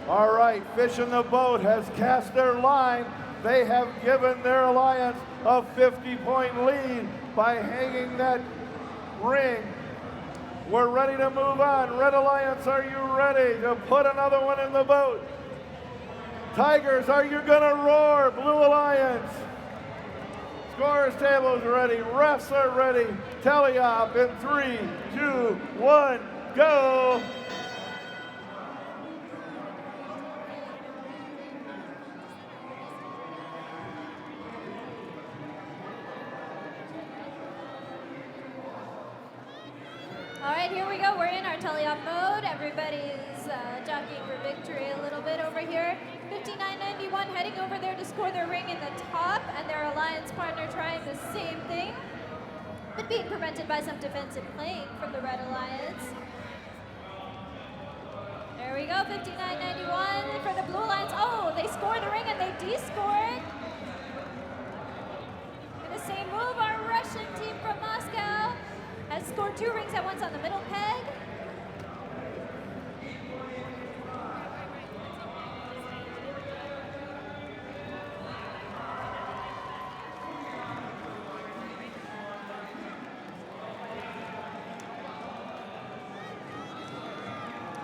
All right, Fish in the Boat has cast their line. They have given their alliance a 50-point lead by hanging that ring. We're ready to move on. Red Alliance, are you ready to put another one in the boat? Tigers, are you gonna roar? Blue Alliance. Scores table is ready. Refs are ready. Teleop in 3, 2, 1, go. All right, here we go. We're in our teleop mode. Everybody's jockeying for victory a little bit over here. 5991 heading over there to score their ring in the top, and their alliance partner trying the same thing, but being prevented by some defensive playing from the Red Alliance. There we go, 5991 for the Blue Alliance. Oh, they score the ring and they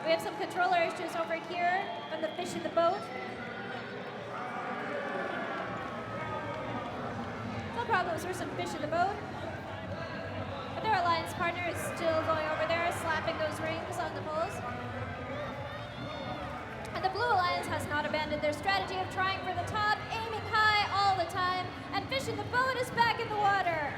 We have some controller issues over here from the fish in the boat. No problems for some fish in the boat. But their alliance partner is still going over there, slapping those rings on the poles. And the Blue Alliance has not abandoned their strategy of trying for the top, aiming high all the time, and Fish in the Boat is back in the water.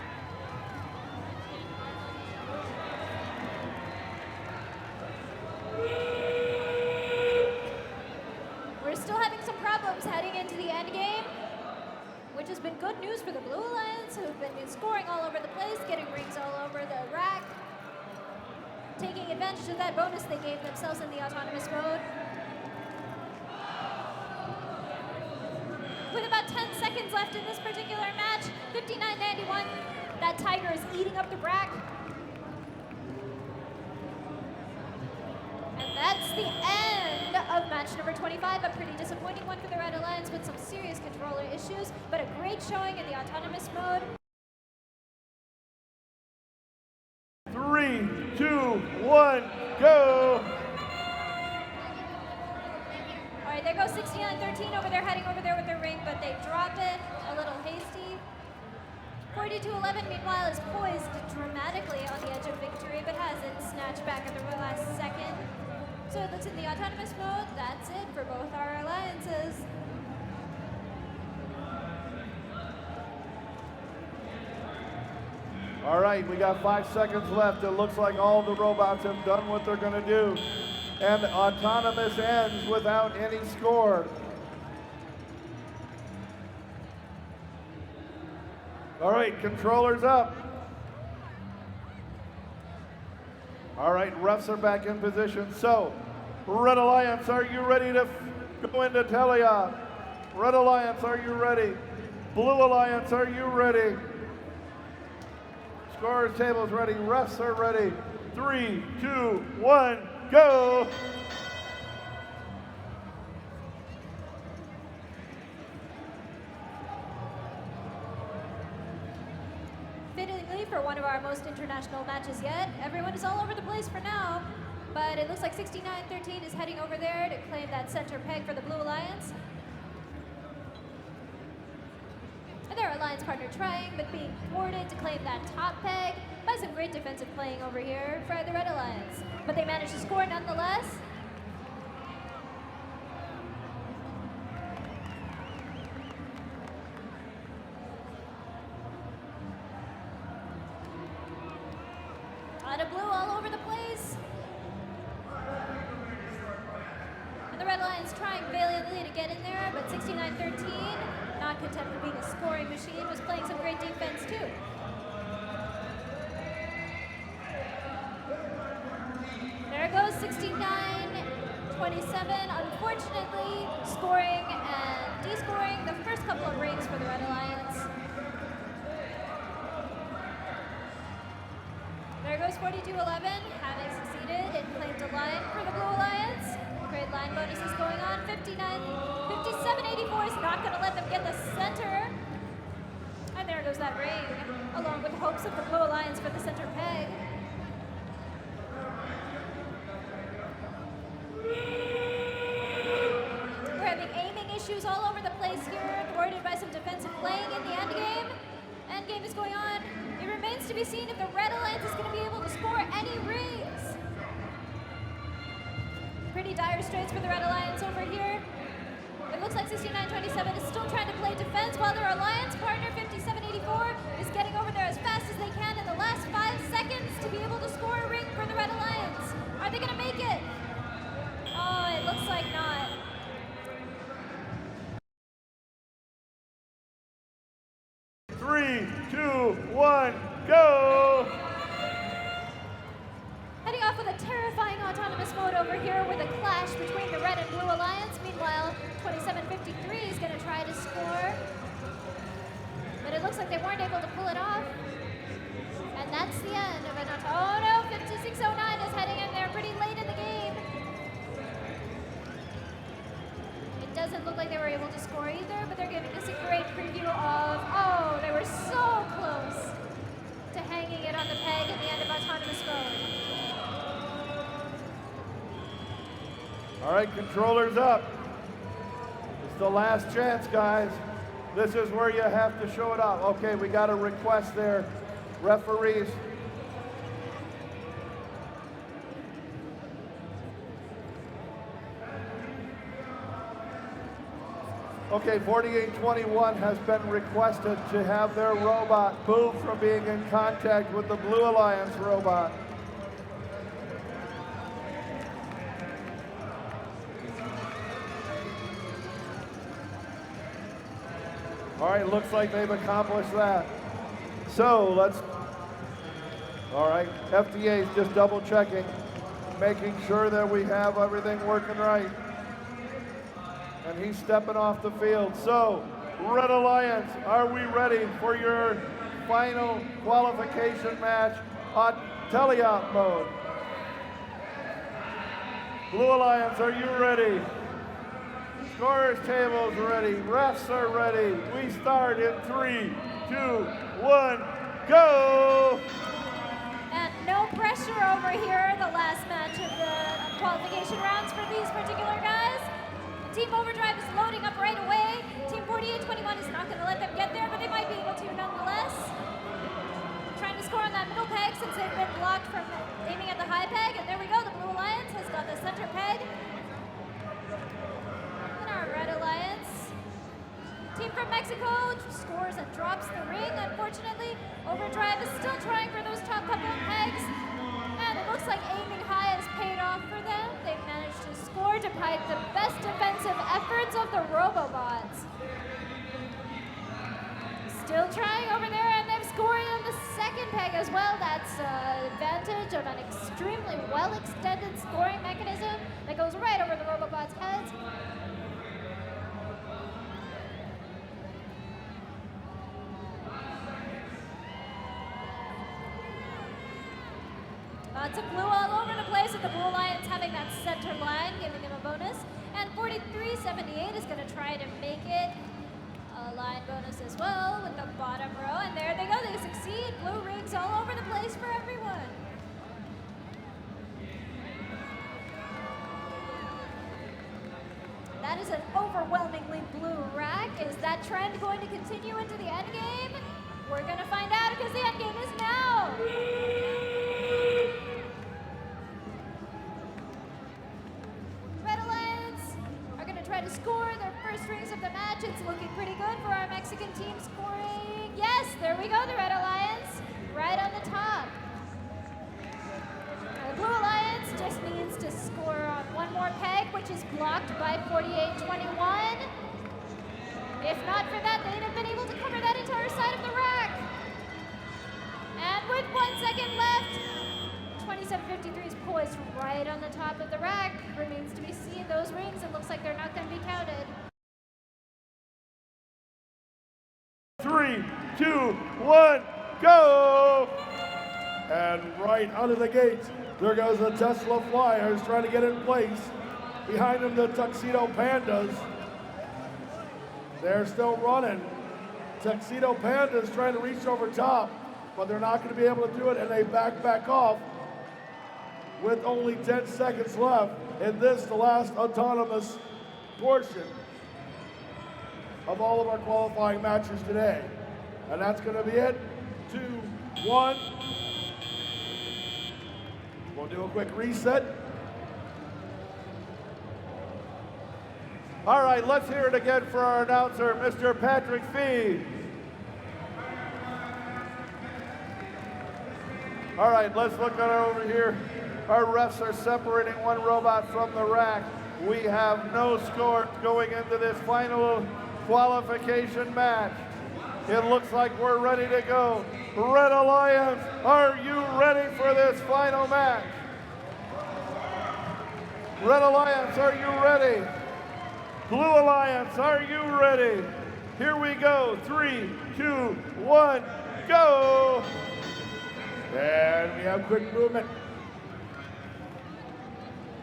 We're still having some problems heading into the end game, which has been good news for the Blue Alliance, who've been scoring all over the place, getting rings all over the rack, taking advantage of that bonus they gave themselves in the autonomous mode. With about 10 seconds left in this particular match, 59-91, that Tiger is eating up the rack. And that's the end of match number 25, a pretty disappointing one for the Red Alliance with some serious controller issues, but a great showing in the autonomous mode. 3, 2, 1, go! All right, there goes 69-13 over there, heading over there with their ring, but they drop it, a little hasty. 42-11, meanwhile, is poised dramatically on the edge of victory, but has it snatched back at the last second. So it looks in the autonomous mode, that's it for both our alliances. All right, we got 5 seconds left. It looks like all the robots have done what they're gonna do. And autonomous ends without any score. All right, controllers up. All right, refs are back in position. So, Red Alliance, are you ready to go into teleop? Red Alliance, are you ready? Blue Alliance, are you ready? Scorers table's ready, refs are ready. 3, 2, 1, go! Fittingly for one of our most international matches yet, everyone is all over the place for now, but it looks like 69-13 is heading over there to claim that center peg for the Blue Alliance. And their alliance partner trying, but being thwarted to claim that top peg by some great defensive playing over here for the Red Alliance. But they managed to score nonetheless. Blue all over the place. And the Red Alliance trying valiantly to get in there, but 69-13, not content with being a scoring machine, was playing some great defense too. There goes 69-27, unfortunately scoring and descoring the first couple of rings for the Red Alliance. There goes 42-11, having succeeded in claimed a line for the Blue Alliance. Great line bonuses going on. 57-84 is not going to let them get the center. And there goes that ring, along with the hopes of the Blue Alliance for the center peg. We're having aiming issues all over the place here, thwarted by some defensive playing in the endgame. Endgame is going on. It remains to be seen if the Red Alliance is going to be able to score any rings. Pretty dire straits for the Red Alliance over here. It looks like 69-27 is still trying to play defense while their alliance partner 57-84 is getting over there as fast as they can in the last 5 seconds to be able to score a ring for the Red Alliance. Are they going to make it? Oh, it looks like not. Three, 2, 1, go! Heading off with a terrifying autonomous mode over here with a clash between the Red and Blue Alliance. Meanwhile, 27-53 is going to try to score. But it looks like they weren't able to pull it off. And that's the end of an oh no, 56-09 is heading in there pretty late in the game. It doesn't look like they were able to score either, but they're giving us a great preview of, oh, they were so close to hanging it on the peg at the end of autonomous mode. All right, controllers up. It's the last chance, guys. This is where you have to show it off. Okay, we got a request there. Referees. Okay, 4821 has been requested to have their robot move from being in contact with the Blue Alliance robot. All right, looks like they've accomplished that. So all right, FDA is just double checking, making sure that we have everything working right. And he's stepping off the field. So, Red Alliance, are we ready for your final qualification match on teleop mode? Blue Alliance, are you ready? Scorers table's ready. Refs are ready. We start in 3, 2, 1, go! And no pressure over here, the last match of the qualification rounds for these particular guys. Team Overdrive is loading up right away. Team 4821 is not going to let them get there, but they might be able to nonetheless. Trying to score on that middle peg since they've been blocked from aiming at the high peg. And there we go, the Blue Alliance has got the center peg. And our Red Alliance. Team from Mexico scores and drops the ring, unfortunately. Overdrive is still trying for those top couple of pegs. And it looks like aiming high has paid off for them. They've managed to score despite the best defensive efforts of the Robobots. Still trying over there, and they've scored on the second peg as well. That's advantage of an extremely well-extended scoring mechanism that goes right over the Robobots' heads. Lots of blue all over the place with the Blue Alliance having that center line, giving them a bonus. And 4378 is going to try to make it a line bonus as well with the bottom row. And there they go, they succeed. Blue rings all over the place for everyone. That is an overwhelmingly blue rack. Is that trend going to continue into the end game? We're going to find out because the end game is now. Try to score their first rings of the match. It's looking pretty good for our Mexican team scoring. Yes, there we go, the Red Alliance, right on the top. The Blue Alliance just needs to score on one more peg, which is blocked by 4821. If not for that, they'd have been able to cover that entire side of the rack. And with 1 second left, 2753 is poised right on the top of the rack. Remains to be seen. Those rings, it looks like they're not going to be counted. 3, 2, 1, go! And right out of the gate, there goes the Tesla Flyers trying to get in place. Behind them, the Tuxedo Pandas. They're still running. Tuxedo Pandas trying to reach over top, but they're not going to be able to do it, and they back off with only 10 seconds left in this, the last autonomous portion of all of our qualifying matches today. And that's going to be it. 2, 1. We'll do a quick reset. All right, let's hear it again for our announcer, Mr. Patrick Fee. All right, let's look at over here. Our refs are separating one robot from the rack. We have no score going into this final qualification match. It looks like we're ready to go. Red Alliance, are you ready for this final match? Red Alliance, are you ready? Blue Alliance, are you ready? Here we go. 3, 2, 1, go! And we have quick movement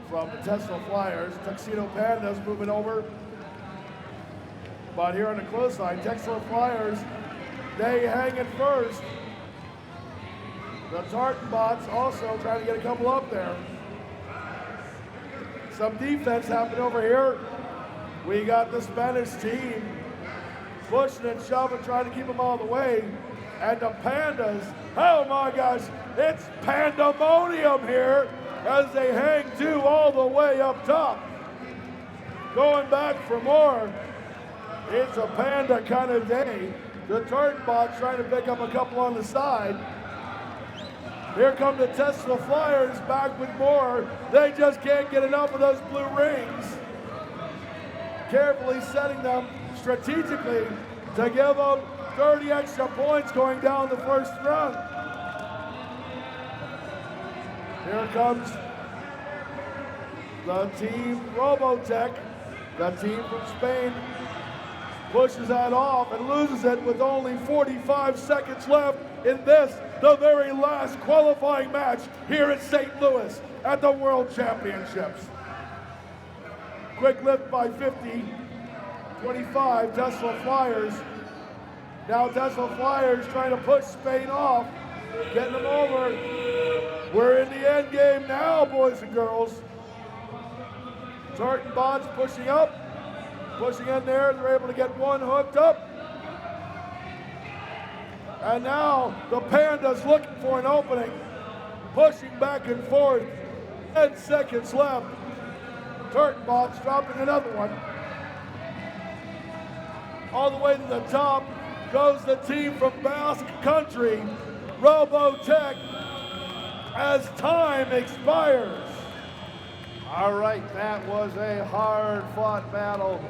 from the Tesla Flyers. Tuxedo Pandas moving over. But here on the close side, Tesla Flyers, they hang it first. The Tartan bots also trying to get a couple up there. Some defense happening over here. We got the Spanish team pushing and shoving, trying to keep them all the way. And the Pandas, oh my gosh, it's pandemonium here as they hang two all the way up top. Going back for more. It's a Panda kind of day. The Turtonbots trying to pick up a couple on the side. Here come the Tesla Flyers back with more. They just can't get enough of those blue rings. Carefully setting them strategically to give them 30 extra points going down the first run. Here comes the team Robotech. The team from Spain pushes that off and loses it with only 45 seconds left in this, the very last qualifying match here at St. Louis at the World Championships. Quick lift by 50, 25 Tesla Flyers. Now Tesla Flyers trying to push Spain off, getting them over. We're in the end game now, boys and girls. Turtonbots pushing up, pushing in there. They're able to get one hooked up. And now the Pandas looking for an opening, pushing back and forth. 10 seconds left. Turtonbots dropping another one. All the way to the top goes the team from Basque Country, Robotech, as time expires. All right, that was a hard-fought battle.